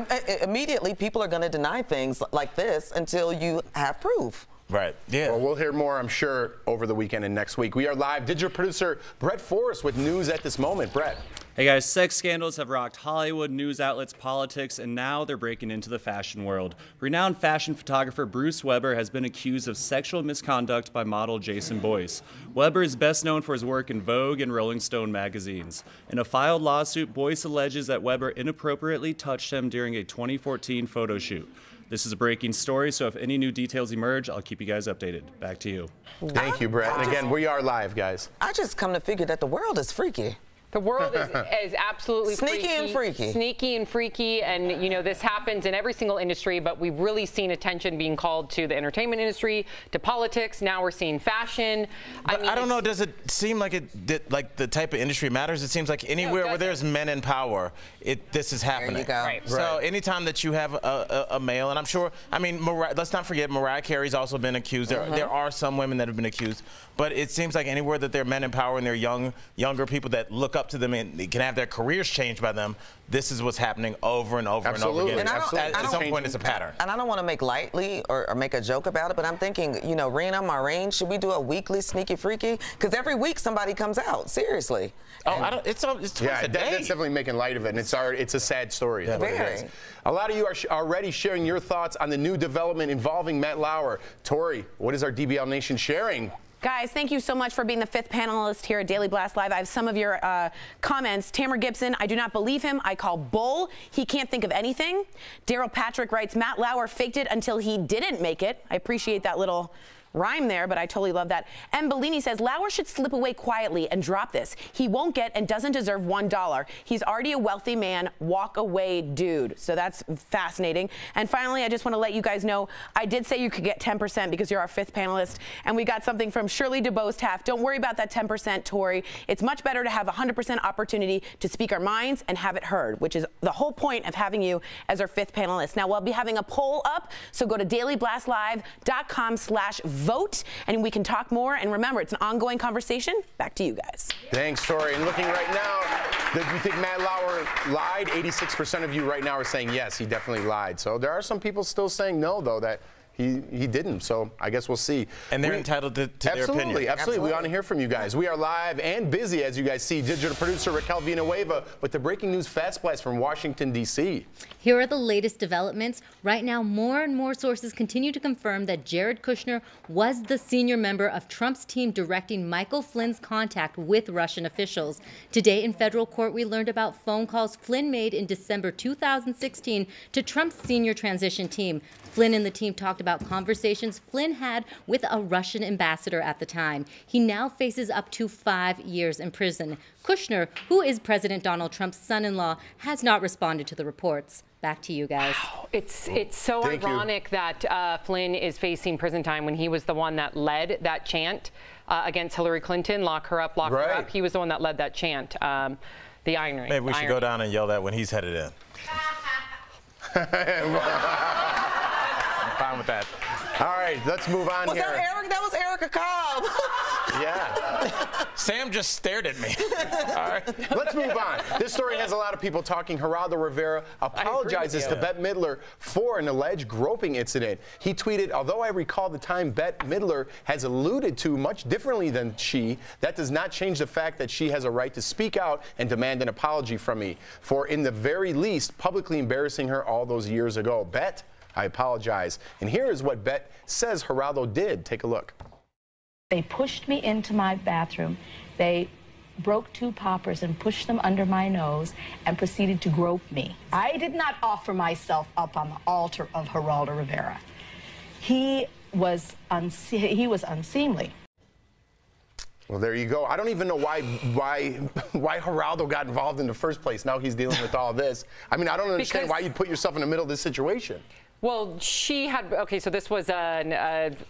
S5: immediately people are going to deny things like this until you have proof.
S16: Right. Yeah.
S3: Well, we'll hear more, I'm sure, over the weekend and next week. We are live. Digital producer Brett Forrest with news at this moment. Brett.
S12: Hey guys, sex scandals have rocked Hollywood, news outlets, politics, and now they're breaking into the fashion world. Renowned fashion photographer Bruce Weber has been accused of sexual misconduct by model Jason Boyce. Weber is best known for his work in Vogue and Rolling Stone magazines. In a filed lawsuit, Boyce alleges that Weber inappropriately touched him during a 2014 photo shoot. This is a breaking story, so if any new details emerge, I'll keep you guys updated. Back to you.
S3: Thank you, Brett. And again, we are live, guys.
S5: I just come to figure that the world is freaky.
S1: The world is absolutely
S5: sneaky and freaky.
S1: Sneaky and freaky, and you know this happens in every single industry, but we've really seen attention being called to the entertainment industry, to politics. Now we're seeing fashion.
S16: I mean, I don't know. Does it seem like like the type of industry matters? It seems like anywhere where there's men in power, this is happening.
S5: There you go.
S1: Right.
S16: So anytime that you have a male, and I'm sure, I mean, let's not forget Mariah Carey's also been accused. There are some women that have been accused, but it seems like anywhere that there are men in power and they're younger people that look up to them and they can have their careers changed by them, this is what's happening over and over and over again.
S5: And
S16: at some point, it's a pattern.
S5: And I don't want to make lightly or make a joke about it, but I'm thinking, you know, Rena, Maureen, should we do a weekly Sneaky Freaky? Because every week somebody comes out, seriously.
S16: Oh, it's twice a day.
S3: That's definitely making light of it, and it's a sad story.
S5: Yeah, very.
S3: A lot of you are already sharing your thoughts on the new development involving Matt Lauer. Tori, what is our DBL Nation sharing?
S2: Guys, thank you so much for being the 5th panelist here at Daily Blast Live. I have some of your comments. Tamara Gibson, I do not believe him. I call bull. He can't think of anything. Daryl Patrick writes, Matt Lauer faked it until he didn't make it. I appreciate that little rhyme there, but I totally love that. M. Bellini says, Lauer should slip away quietly and drop this. He won't get and doesn't deserve $1. He's already a wealthy man. Walk away, dude. So that's fascinating. And finally, I just want to let you guys know, I did say you could get 10% because you're our 5th panelist, and we got something from Shirley DeBose-Taft. Don't worry about that 10%, Tori. It's much better to have 100% opportunity to speak our minds and have it heard, which is the whole point of having you as our 5th panelist. Now, we'll be having a poll up, so go to dailyblastlive.com/vote, and we can talk more. And remember, it's an ongoing conversation. Back to you guys.
S3: Thanks, Tori. And looking right now, do you think Matt Lauer lied? 86% of you right now are saying yes, he definitely lied. So there are some people still saying no, though, that he didn't. So I guess we'll see.
S16: And they're entitled to their opinion.
S3: Absolutely. We want to hear from you guys. We are live and busy, as you guys see. Digital producer Raquel Villanueva with the breaking news fast blast from Washington, D.C.
S13: Here are the latest developments. Right now, more and more sources continue to confirm that Jared Kushner was the senior member of Trump's team directing Michael Flynn's contact with Russian officials. Today in federal court, we learned about phone calls Flynn made in December 2016 to Trump's senior transition team. Flynn and the team talked about conversations Flynn had with a Russian ambassador at the time. He now faces up to 5 years in prison. Kushner, who is President Donald Trump's son-in-law, has not responded to the reports. Back to you guys.
S1: Wow. It's so ironic that Flynn is facing prison time when he was the one that led that chant against Hillary Clinton, lock her up, lock her up. He was the one that led that chant. The irony.
S16: Maybe we should go down and yell that when he's headed in. I'm fine with that.
S3: All right, let's move on here.
S5: That Eric? That was Erica Cobb.
S3: Yeah.
S16: Sam just stared at me. All right.
S3: Let's move on. This story has a lot of people talking. Geraldo Rivera apologizes to Bette Midler for an alleged groping incident. He tweeted, although I recall the time Bette Midler has alluded to much differently than she, that does not change the fact that she has a right to speak out and demand an apology from me for, in the very least, publicly embarrassing her all those years ago. Bette, I apologize. And here is what Bette says Geraldo did. Take a look.
S15: They pushed me into my bathroom. They broke 2 poppers and pushed them under my nose and proceeded to grope me. I did not offer myself up on the altar of Geraldo Rivera. He was unseemly.
S3: Well, there you go. I don't even know why Geraldo got involved in the first place. Now he's dealing with all this. I mean, I don't understand why you'd put yourself in the middle of this situation.
S1: Well, she had, okay, so this was an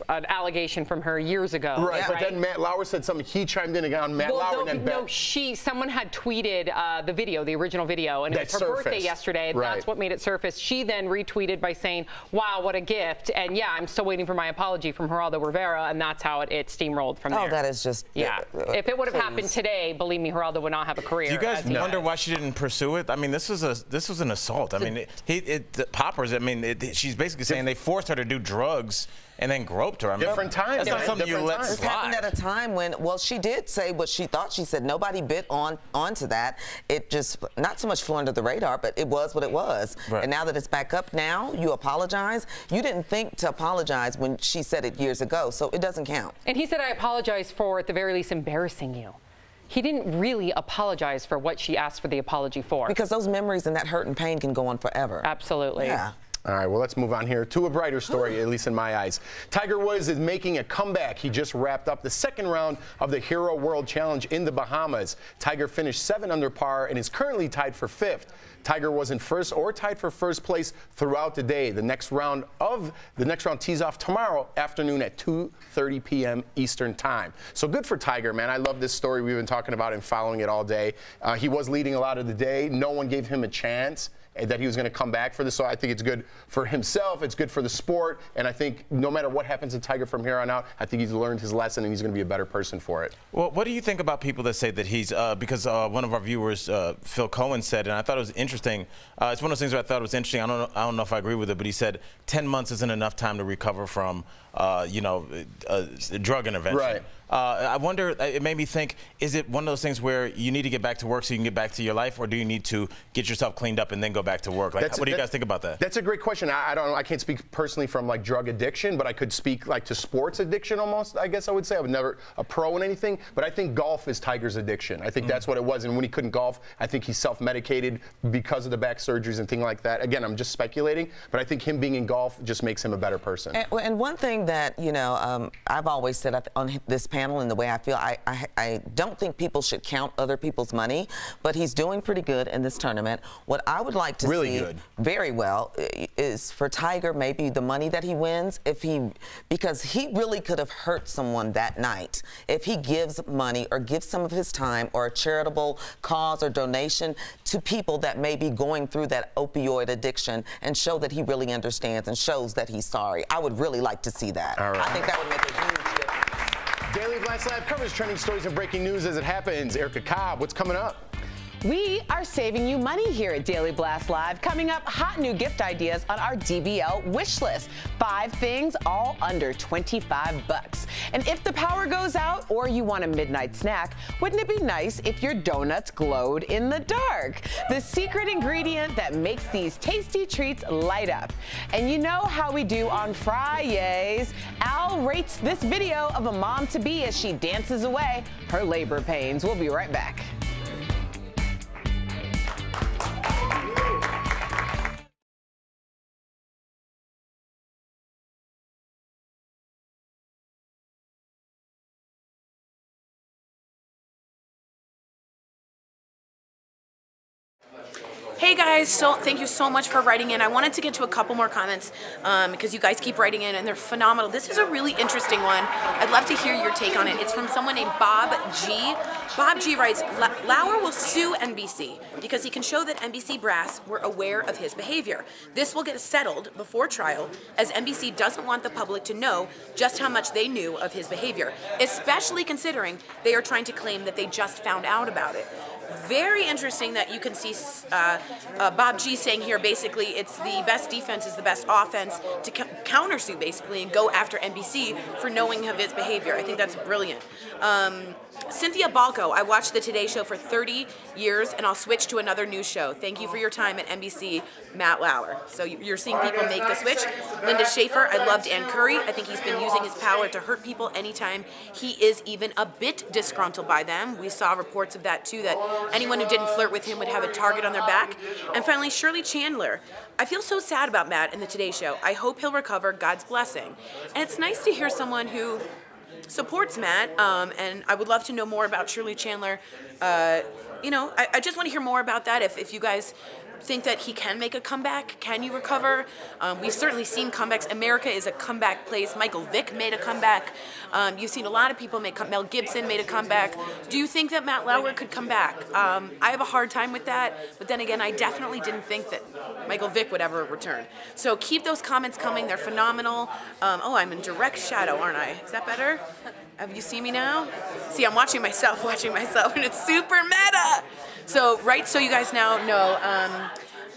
S1: allegation from her years ago.
S3: Right, but then Matt Lauer said something. He chimed in again on Matt Lauer. And then
S1: someone had tweeted the video, the original video, and it was her birthday yesterday.
S3: Right.
S1: That's what made it surface. She then retweeted by saying, wow, what a gift. And yeah, I'm still waiting for my apology from Geraldo Rivera, and that's how it steamrolled from there.
S5: Oh, that is just...
S1: Yeah. If it would have happened today, believe me, Geraldo would not have a career.
S16: Do you guys wonder why she didn't pursue it? I mean, this was an assault. I mean, the poppers, I mean, she's basically saying they forced her to do drugs and then groped her. I mean,
S3: different times.
S16: That's not something you let slide.
S5: It happened at a time when, well, she did say what she thought. She said nobody bit onto that. It just not so much flew under the radar, but it was what it was. Right. And now that it's back up now, you apologize. You didn't think to apologize when she said it years ago, so it doesn't count.
S1: And he said, I apologize for, at the very least, embarrassing you. He didn't really apologize for what she asked for the apology for.
S5: Because those memories and that hurt and pain can go on forever.
S1: Absolutely.
S5: Yeah.
S3: All right, well, let's move on here to a brighter story, at least in my eyes. Tiger Woods is making a comeback. He just wrapped up the 2nd round of the Hero World Challenge in the Bahamas. Tiger finished 7 under par and is currently tied for 5th. Tiger wasn't first or tied for first place throughout the day. The next round tees off tomorrow afternoon at 2:30 p.m. Eastern time. So good for Tiger, man. I love this story. We've been talking about and following it all day. He was leading a lot of the day. No one gave him a chance that he was going to come back for this. So I think it's good for himself. It's good for the sport. And I think no matter what happens to Tiger from here on out, I think he's learned his lesson and he's going to be a better person for it.
S16: Well, what do you think about people that say that he's, because one of our viewers, Phil Cohen, said, and I thought it was interesting, it's one of those things where I thought it was interesting. I don't know if I agree with it, but he said 10 months isn't enough time to recover from, you know, a drug intervention.
S3: Right.
S16: I wonder, it made me think, is it one of those things where you need to get back to work so you can get back to your life, or do you need to get yourself cleaned up and then go back to work? Like, what do you guys think about that?
S3: That's a great question. I don't know. I can't speak personally from like drug addiction, but I could speak like to sports addiction almost, I guess I would say. I was never a pro in anything, but I think golf is Tiger's addiction. I think that's what it was. And when he couldn't golf, I think he self-medicated because of the back surgeries and things like that. Again, I'm just speculating, but I think him being in golf just makes him a better person.
S5: And one thing that, you know, I've always said on this panel and the way I feel, I don't think people should count other people's money, but he's doing pretty good in this tournament. What I would like to see very well is for Tiger, maybe the money that he wins, because he really could have hurt someone that night. If he gives money or gives some of his time or a charitable cause or donation to people that may be going through that opioid addiction and show that he really understands and shows that he's sorry. I would really like to see that.
S3: All right.
S5: I think that would make a huge difference.
S3: Daily Blast Live covers trending stories and breaking news as it happens. Erica Cobb, what's coming up?
S7: We are saving you money here at Daily Blast Live. Coming up, hot new gift ideas on our DBL wish list. 5 things, all under $25. And if the power goes out or you want a midnight snack, wouldn't it be nice if your donuts glowed in the dark? The secret ingredient that makes these tasty treats light up. And you know how we do on Fridays. Al rates this video of a mom-to-be as she dances away her labor pains. We'll be right back.
S17: Hey guys, so thank you so much for writing in. I wanted to get to a couple more comments because you guys keep writing in and they're phenomenal. This is a really interesting one. I'd love to hear your take on it. It's from someone named Bob G. Bob G writes, Lauer will sue NBC because he can show that NBC brass were aware of his behavior. This will get settled before trial as NBC doesn't want the public to know just how much they knew of his behavior, especially considering they are trying to claim that they just found out about it. Very interesting that you can see Bob G saying here basically it's the best defense is the best offense to countersue basically and go after NBC for knowing of his behavior. I think that's brilliant. Cynthia Balco, I watched the Today Show for 30 years and I'll switch to another news show. Thank you for your time at NBC, Matt Lauer. So you're seeing people make the switch. Linda Schaefer, I loved Ann Curry. I think he's been using his power to hurt people anytime he is even a bit disgruntled by them. We saw reports of that too, that anyone who didn't flirt with him would have a target on their back. And finally, Shirley Chandler. I feel so sad about Matt in the Today Show. I hope he'll recover, God's blessing. And it's nice to hear someone who supports Matt, and I would love to know more about Shirley Chandler. You know, I just want to hear more about that. If you guys think that he can make a comeback, can you recover? We've certainly seen comebacks. America is a comeback place. Michael Vick made a comeback. You've seen a lot of people make Mel Gibson made a comeback. Do you think that Matt Lauer could come back? I have a hard time with that, but then again, I definitely didn't think that Michael Vick would ever return. So keep those comments coming. They're phenomenal. Oh, I'm in direct shadow, aren't I? Is that better? Have you seen me now? See, I'm watching myself, and it's super meta. So, right, so you guys now know,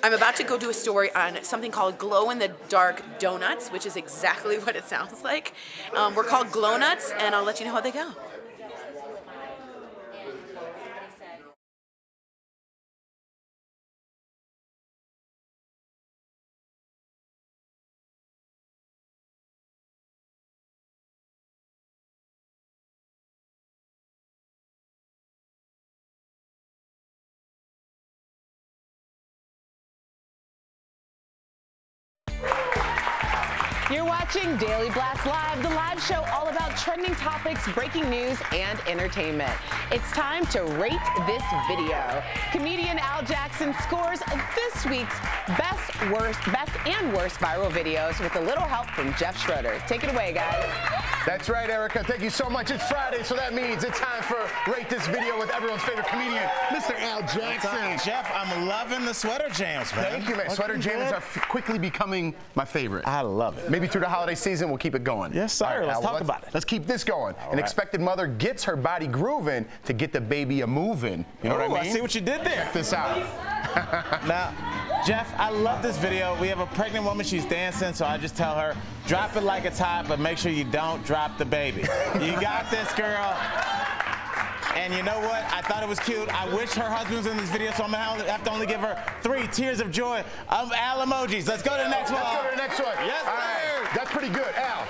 S17: I'm about to go do a story on something called glow-in-the-dark donuts, which is exactly what it sounds like. We're called Glow Nuts, and I'll let you know how they go.
S7: You're watching Daily Blast Live, the live show all about trending topics, breaking news, and entertainment. It's time to rate this video. Comedian Al Jackson scores this week's best and worst viral videos with a little help from Jeff Schroeder. Take it away, guys.
S3: That's right, Erica. Thank you so much. It's Friday, so that means it's time for Rate This Video with everyone's favorite comedian, Mr. Al Jackson.
S16: Jeff, I'm loving the sweater jams, man.
S3: Thank you, man. Sweater jams are quickly becoming my favorite.
S16: I love it.
S3: Maybe through the holiday season, we'll keep it going.
S16: Yes, sir.
S3: Right,
S16: let's talk about it.
S3: Let's keep this going. An expected mother gets her body grooving to get the baby a moving. You know what I mean?
S16: I see what you did there.
S3: Check this out.
S16: Now, Jeff, I love this video. We have a pregnant woman. She's dancing, so I just tell her, drop it like it's hot, but make sure you don't drop the baby. You got this, girl. And you know what? I thought it was cute. I wish her husband was in this video, so I'm going to have to only give her 3 tears of joy of Al emojis. Let's go to the next one.
S3: Let's go to the next one.
S16: Yes, sir.
S3: Right. That's pretty good. Al,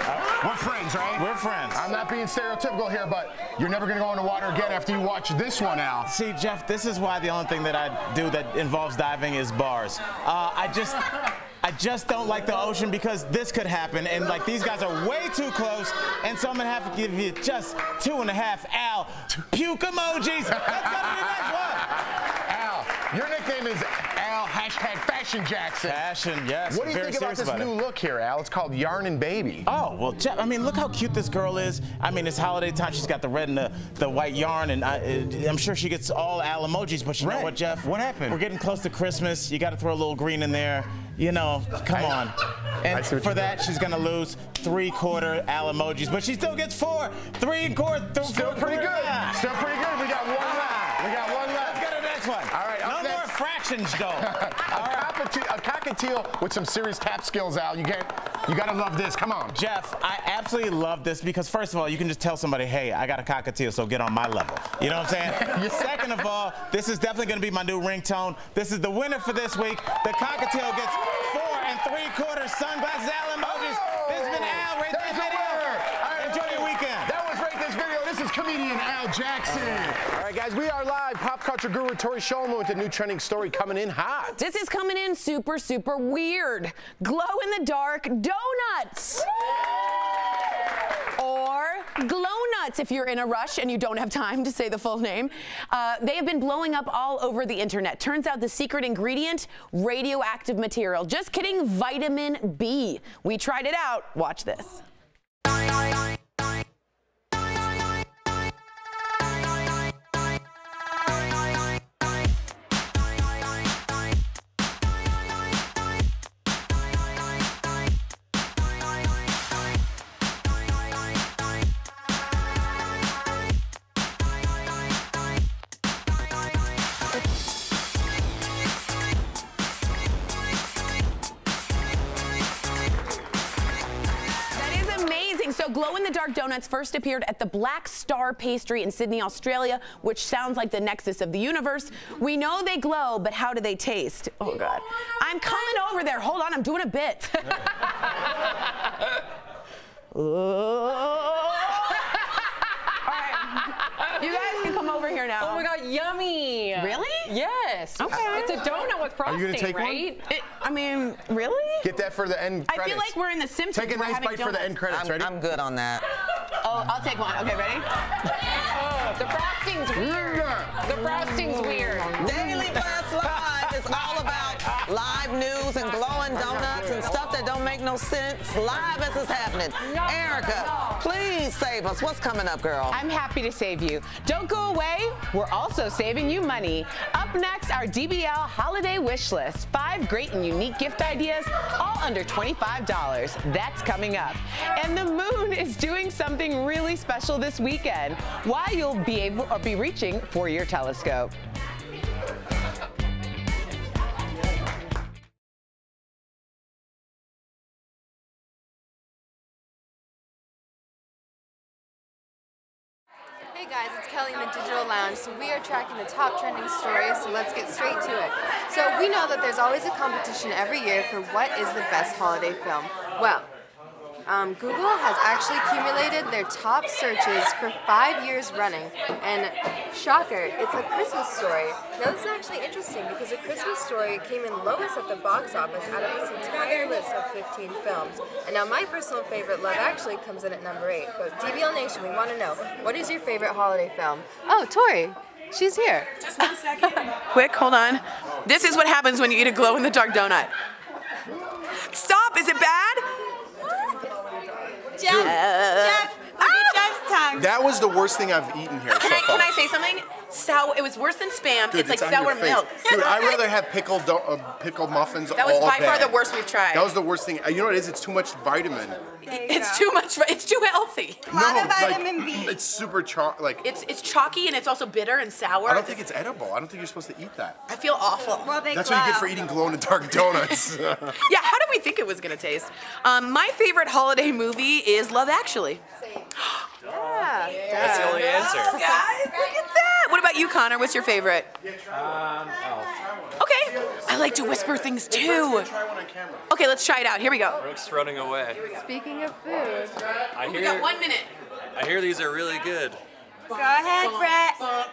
S3: we're friends, right?
S16: We're friends.
S3: I'm not being stereotypical here, but you're never going to go in the water again after you watch this one, Al.
S16: See, Jeff, this is why the only thing that I do that involves diving is bars. I just don't like the ocean because this could happen, and like these guys are way too close, and so I'm gonna have to give you just 2.5 Al puke emojis. Let's go to the next one.
S3: Al, your nickname is Al #Fashion Jackson.
S16: Fashion, yes.
S3: What do you think about this new look here, Al? It's called Yarn and Baby.
S16: Oh, well, Jeff, I mean, look how cute this girl is. I mean, it's holiday time. She's got the red and the white yarn, and I'm sure she gets all Al emojis, but you know what, Jeff?
S3: What happened?
S16: We're getting close to Christmas. You got to throw a little green in there. You know, come on. And for that, she's going to lose 3/4 Al emojis, but she still gets 4. 3/4.
S3: Still pretty good. Still pretty good. We got one left. We got one left.
S16: Let's go to the next one.
S3: All right.
S16: No more fractions, though.
S3: A cockatiel with some serious tap skills, Al. You got to love this. Come on.
S16: Jeff, I absolutely love this because, first of all, you can just tell somebody, hey, I got a cockatiel, so get on my level. You know what I'm saying? Second of all, this is definitely going to be my new ringtone. This is the winner for this week. The cockatiel gets 4 3/4 sunglasses, Al emojis. This has been Al. Rate this video. Enjoy your weekend.
S3: That was Rate This Video. This is comedian Al Jackson. All right, guys, we are live. Pop culture guru Tori Shulman with a new trending story coming in hot.
S2: This is coming in super, super weird. Glow-in-the-dark donuts. Or glow nuts if you're in a rush and you don't have time to say the full name. They have been blowing up all over the internet. Turns out the secret ingredient, radioactive material. Just kidding, vitamin B. We tried it out. Watch this. So glow-in-the-dark donuts first appeared at the Black Star Pastry in Sydney, Australia, which sounds like the nexus of the universe. We know they glow, but how do they taste? Oh, God. I'm coming over there. Hold on, I'm doing a bit. You guys can come over here now.
S1: Oh my God, yummy.
S2: Really?
S1: Yes.
S2: Okay.
S1: It's a donut with frosting,
S3: Are you gonna take
S1: right?
S3: one?
S2: I mean, really?
S3: Get that for the end credits.
S2: I feel like we're in the Simpsons.
S3: Take a nice bite for the end credits. Ready?
S5: I'm good on that.
S2: Oh, I'll take one. Okay, ready?
S1: Oh, the frosting's weird. The frosting's weird.
S5: Daily Blast Live is all about live news and glowing donuts and stuff that don't make no sense. Live as it's happening. Erica, please save us. What's coming up, girl?
S7: I'm happy to save you. Don't go away. We're also saving you money. Up next, our DBL holiday wish list. 5 great and unique gift ideas, all under $25. That's coming up. And the moon is doing something really special this weekend. Why you'll be reaching for your telescope.
S14: Hey guys, it's Kelly in the Digital Lounge. So we are tracking the top trending stories, so let's get straight to it. So we know that there's always a competition every year for what is the best holiday film. Well, Google has actually accumulated their top searches for 5 years running, and shocker, it's A Christmas Story. Now this is actually interesting because A Christmas Story came in lowest at the box office out of this entire list of 15 films. And now my personal favorite, Love Actually, comes in at number 8. But DBL Nation, we want to know, what is your favorite holiday film? Oh, Tori, she's here.
S2: Just 1 second. Quick, hold on. This is what happens when you eat a glow-in-the-dark donut. Stop, is it bad?
S14: Jeff, look at Jeff's tongue.
S10: That
S3: That was the worst thing I've eaten here so far.
S17: Can I say something? Sour. It was worse than Spam.
S3: Dude,
S17: it's like
S3: on your
S17: sour
S3: face.
S17: milk.
S3: Dude, I'd rather have pickled muffins all day.
S17: That was by far the worst we've tried.
S3: That was the worst thing. You know what it is? It's too much vitamin.
S17: It's too much. It's too healthy.
S3: Vitamin B. It's super
S17: It's chalky and it's also bitter and sour.
S3: I don't think it's edible. I don't think you're supposed to eat that.
S17: I feel awful. Well,
S3: That's what you get for eating glow-in-the-dark donuts.
S17: Yeah, how did we think it was gonna taste? My favorite holiday movie is Love Actually.
S18: Yeah.
S8: That's the only answer.
S17: Oh, guys, look at that. What about you, Connor? What's your favorite? Okay. I like to whisper things too. Okay, let's try it out. Here we go.
S8: Brooke's running away.
S14: Speaking of food,
S17: We got 1 minute.
S8: I hear these are really good.
S14: go ahead, Brett.
S8: Oh.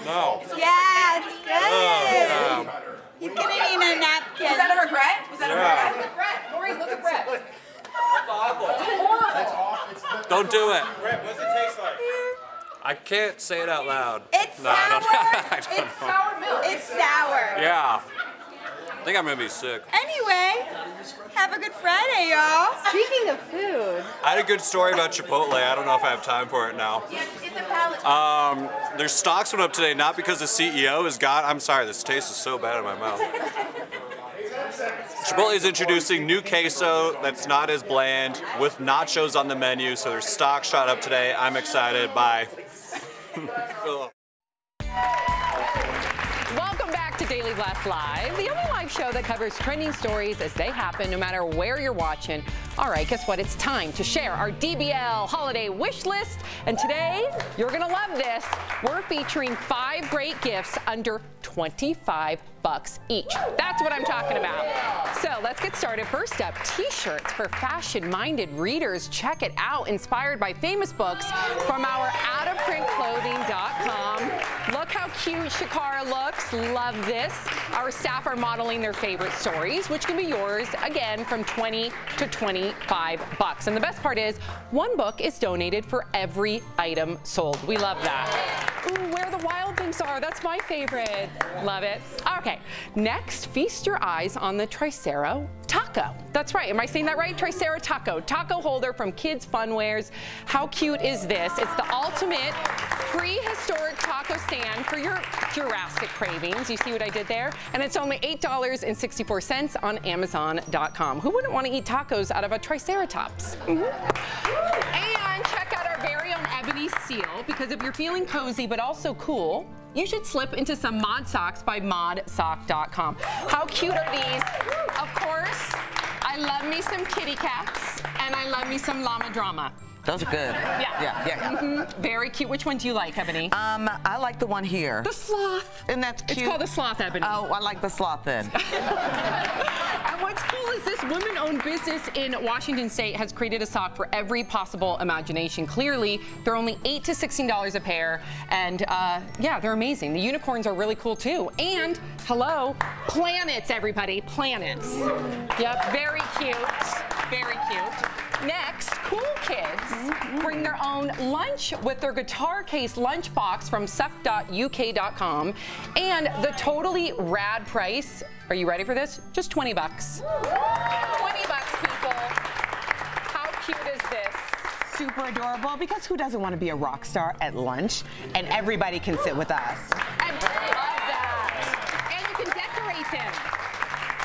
S8: No.
S14: Yeah, it's good.
S8: Oh,
S14: He's gonna need a napkin.
S17: Was that a regret? Was that a
S8: Yeah.
S17: regret? Brett, Lori, look at Brett.
S8: Don't do it.
S10: Brett, what does it taste like?
S8: I can't say it out loud.
S14: It's
S8: No, I don't-
S14: sour.
S8: I don't
S14: It's
S8: know.
S14: sour milk. It's sour.
S8: Yeah. I think I'm gonna be sick.
S14: Anyway, have a good Friday, y'all. Speaking of food.
S8: I had a good story about Chipotle. I don't know if I have time for it now.
S17: It's a palate.
S8: Their stocks went up today, not because the CEO is gone. I'm sorry, this taste is so bad in my mouth. Chipotle is introducing new queso that's not as bland with nachos on the menu, so their stock shot up today. I'm excited. Bye.
S1: Welcome back to Daily Blast Live, the only live show that covers trending stories as they happen, no matter where you're watching. All right, guess what? It's time to share our DBL holiday wish list. And today, you're gonna love this. We're featuring 5 great gifts under $25 each. That's what I'm talking about. So let's get started. First up, t-shirts for fashion-minded readers. Check it out. Inspired by famous books from our outofprintclothing.com. Look how cute Shakara looks. Love this. Our staff are modeling their favorite stories, which can be yours, again, from $20 to $25. And the best part is, one book is donated for every item sold. We love that. Ooh, where the wild things are. That's my favorite. Love it. Okay, next, feast your eyes on the Tricera Taco. That's right. Am I saying that right? Tricera Taco. Taco holder from Kids Funwares. How cute is this? It's the ultimate prehistoric taco stand for your Jurassic cravings. You see what I did there? And it's only $8.64 on Amazon.com. Who wouldn't want to eat tacos out of a Triceratops? And check out our very own Ebony Seal, because if you're feeling cozy but also cool, you should slip into some Mod Socks by modsock.com. How cute are these? Of course, I love me some kitty cats, and I love me some llama drama.
S5: Those are good.
S1: Yeah. Very cute. Which one do you like, Ebony?
S5: I like the one here.
S1: The sloth.
S5: And that's cute.
S1: It's called the sloth, Ebony.
S5: Oh, I like the sloth then.
S1: And what's cool is this woman-owned business in Washington State has created a sock for every possible imagination. Clearly, they're only $8 to $16 a pair, and yeah, they're amazing. The unicorns are really cool too. And hello, planets, everybody, planets. Yep, very cute, very cute. Next, cool kids bring their own lunch with their guitar case lunchbox from suck.uk.com, and the totally rad price. Are you ready for this? Just $20. $20, people. How cute is this?
S7: Super adorable, because who doesn't want to be a rock star at lunch? And everybody can sit with us.
S1: And love that. And you can decorate them.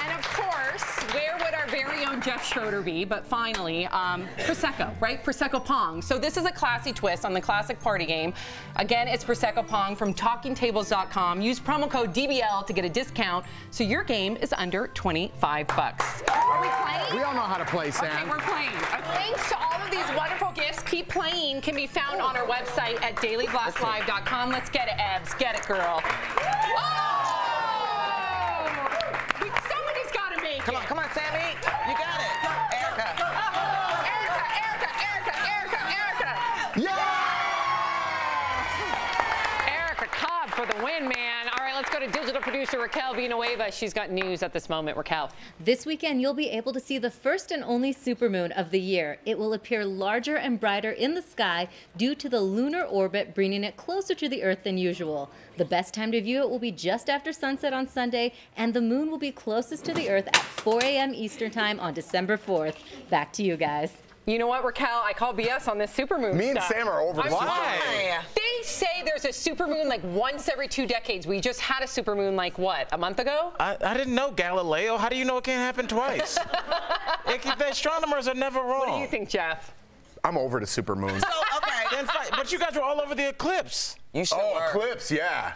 S1: And of course, where would our very own Jeff Schroeder be? But finally, Prosecco, right? Prosecco Pong. So this is a classy twist on the classic party game. Again, it's Prosecco Pong from TalkingTables.com. Use promo code DBL to get a discount, so your game is under $25. Are we playing?
S3: We all know how to play, Sam.
S1: Okay, we're playing. Thanks to all of these wonderful gifts. Keep Playing can be found on our website at dailyblastlive.com. Let's get it, Ebs. Get it, girl. Somebody's got to make it.
S5: Come on, Sammy. You got it. Erica.
S1: Erica Cobb for the win, man. All right, let's go to digital producer producer Raquel Villanueva. She's got news at this moment. Raquel.
S13: This weekend, you'll be able to see the first and only supermoon of the year. It will appear larger and brighter in the sky due to the lunar orbit bringing it closer to the Earth than usual. The best time to view it will be just after sunset on Sunday, and the moon will be closest to the Earth at 4 a.m. Eastern Time on December 4th. Back to you guys.
S1: You know what, Raquel? I call BS on this supermoon
S3: Me and
S1: stuff.
S3: Sam are over.
S1: Why? They say there's a supermoon like once every 2 decades. We just had a supermoon like what, a month ago?
S16: I didn't know, Galileo. How do you know it can't happen twice? The astronomers are never wrong.
S1: What do you think, Jeff?
S3: I'm over the supermoon.
S16: So, okay. Then fine. But you guys were all over the eclipse.
S3: You sure were. Eclipse, yeah.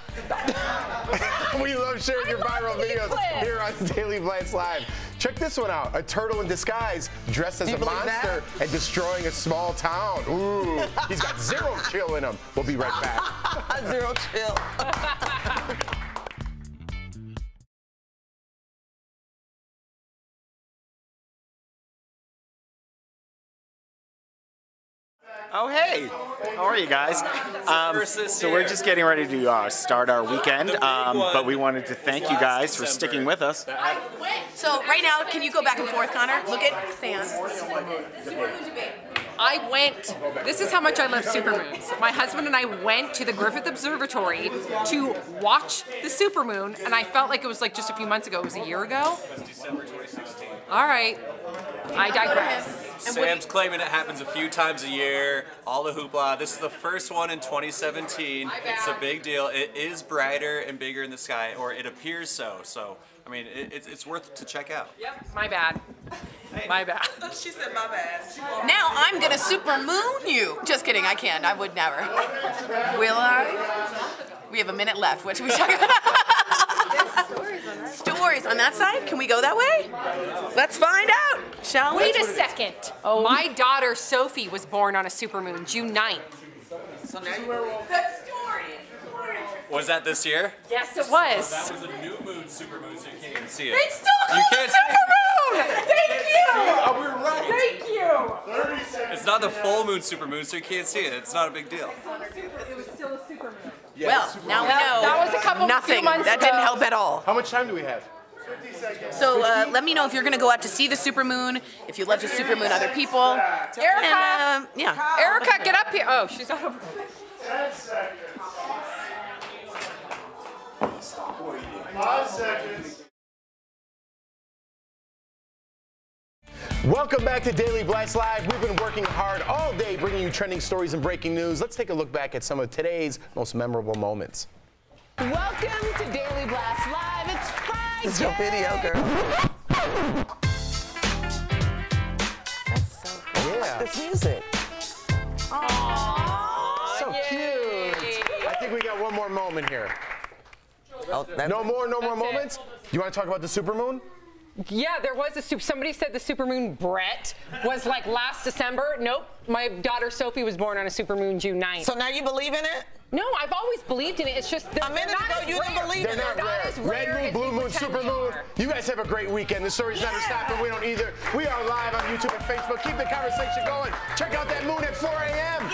S3: We love sharing your viral videos here on Daily Blast Live. Check this one out. A turtle in disguise dressed as a monster and destroying a small town. Ooh, he's got zero chill in him. We'll be right back.
S5: Zero chill.
S4: Oh, hey. How are you guys? So we're just getting ready to start our weekend, but we wanted to thank you guys for sticking with us.
S17: So right now, can you go back and forth, Connor? Look at Sam.
S1: I went, this is how much I love supermoons. My husband and I went to the Griffith Observatory to watch the supermoon, and I felt like it was like just a few months ago. It was a year ago.
S8: December 2016.
S1: All right, I digress.
S8: Sam's claiming it happens a few times a year, all the hoopla. This is the first one in 2017. It's a big deal. It is brighter and bigger in the sky, or it appears so. So, I mean, it's worth to check out.
S1: Yep, my bad. My bad.
S11: She said my bad.
S17: Now I'm gonna supermoon you. Just kidding, I can't. I would never. Will I? We have a minute left. What should we talk about? Stories on that side? Can we go that way? Let's find out, shall we?
S1: Wait a second. Oh. My daughter Sophie was born on a supermoon, June 9th.
S11: So now you are
S17: good story.
S8: Was that this year?
S1: Yes, it was.
S8: That was a new moon supermoon, so you can't even see it.
S17: It's still called
S8: you can't
S17: supermoon! Thank you!
S8: Oh, we're right.
S17: Thank you!
S8: It's not the full moon supermoon, so you can't see it. It's not a big deal.
S1: It was still a supermoon.
S3: Yeah,
S17: well, now we know.
S1: That was
S17: nothing. That didn't help at all.
S3: How much time do we have?
S17: 50 seconds. So let me know if you're going to go out to see the supermoon, if you'd love to supermoon other people.
S1: Erica!
S17: And, yeah.
S1: Erica, get up here. Oh, she's not over.
S21: 10 seconds. 5 seconds.
S3: Welcome back to Daily Blast Live. We've been working hard all day bringing you trending stories and breaking news. Let's take a look back at some of today's most memorable moments.
S7: Welcome to Daily Blast Live. It's Friday.
S5: It's your video, girl. That's so cool.
S3: Yeah.
S5: This music.
S1: Aww,
S3: so cute. I think we got one more moment here.
S5: Oh,
S3: no more moments? You want to talk about the supermoon?
S1: Yeah, there was somebody said the supermoon Brett was like last December. Nope, my daughter Sophie was born on a supermoon June 9th.
S5: So now you believe in it?
S1: No, I've always believed in it. It's just
S5: a minute ago you didn't believe in it.
S3: They're not rare. Red moon, blue moon, supermoon. You guys have a great weekend. The story's never stopping. We don't either. We are live on YouTube and Facebook. Keep the conversation going. Check out that moon at 4 a.m.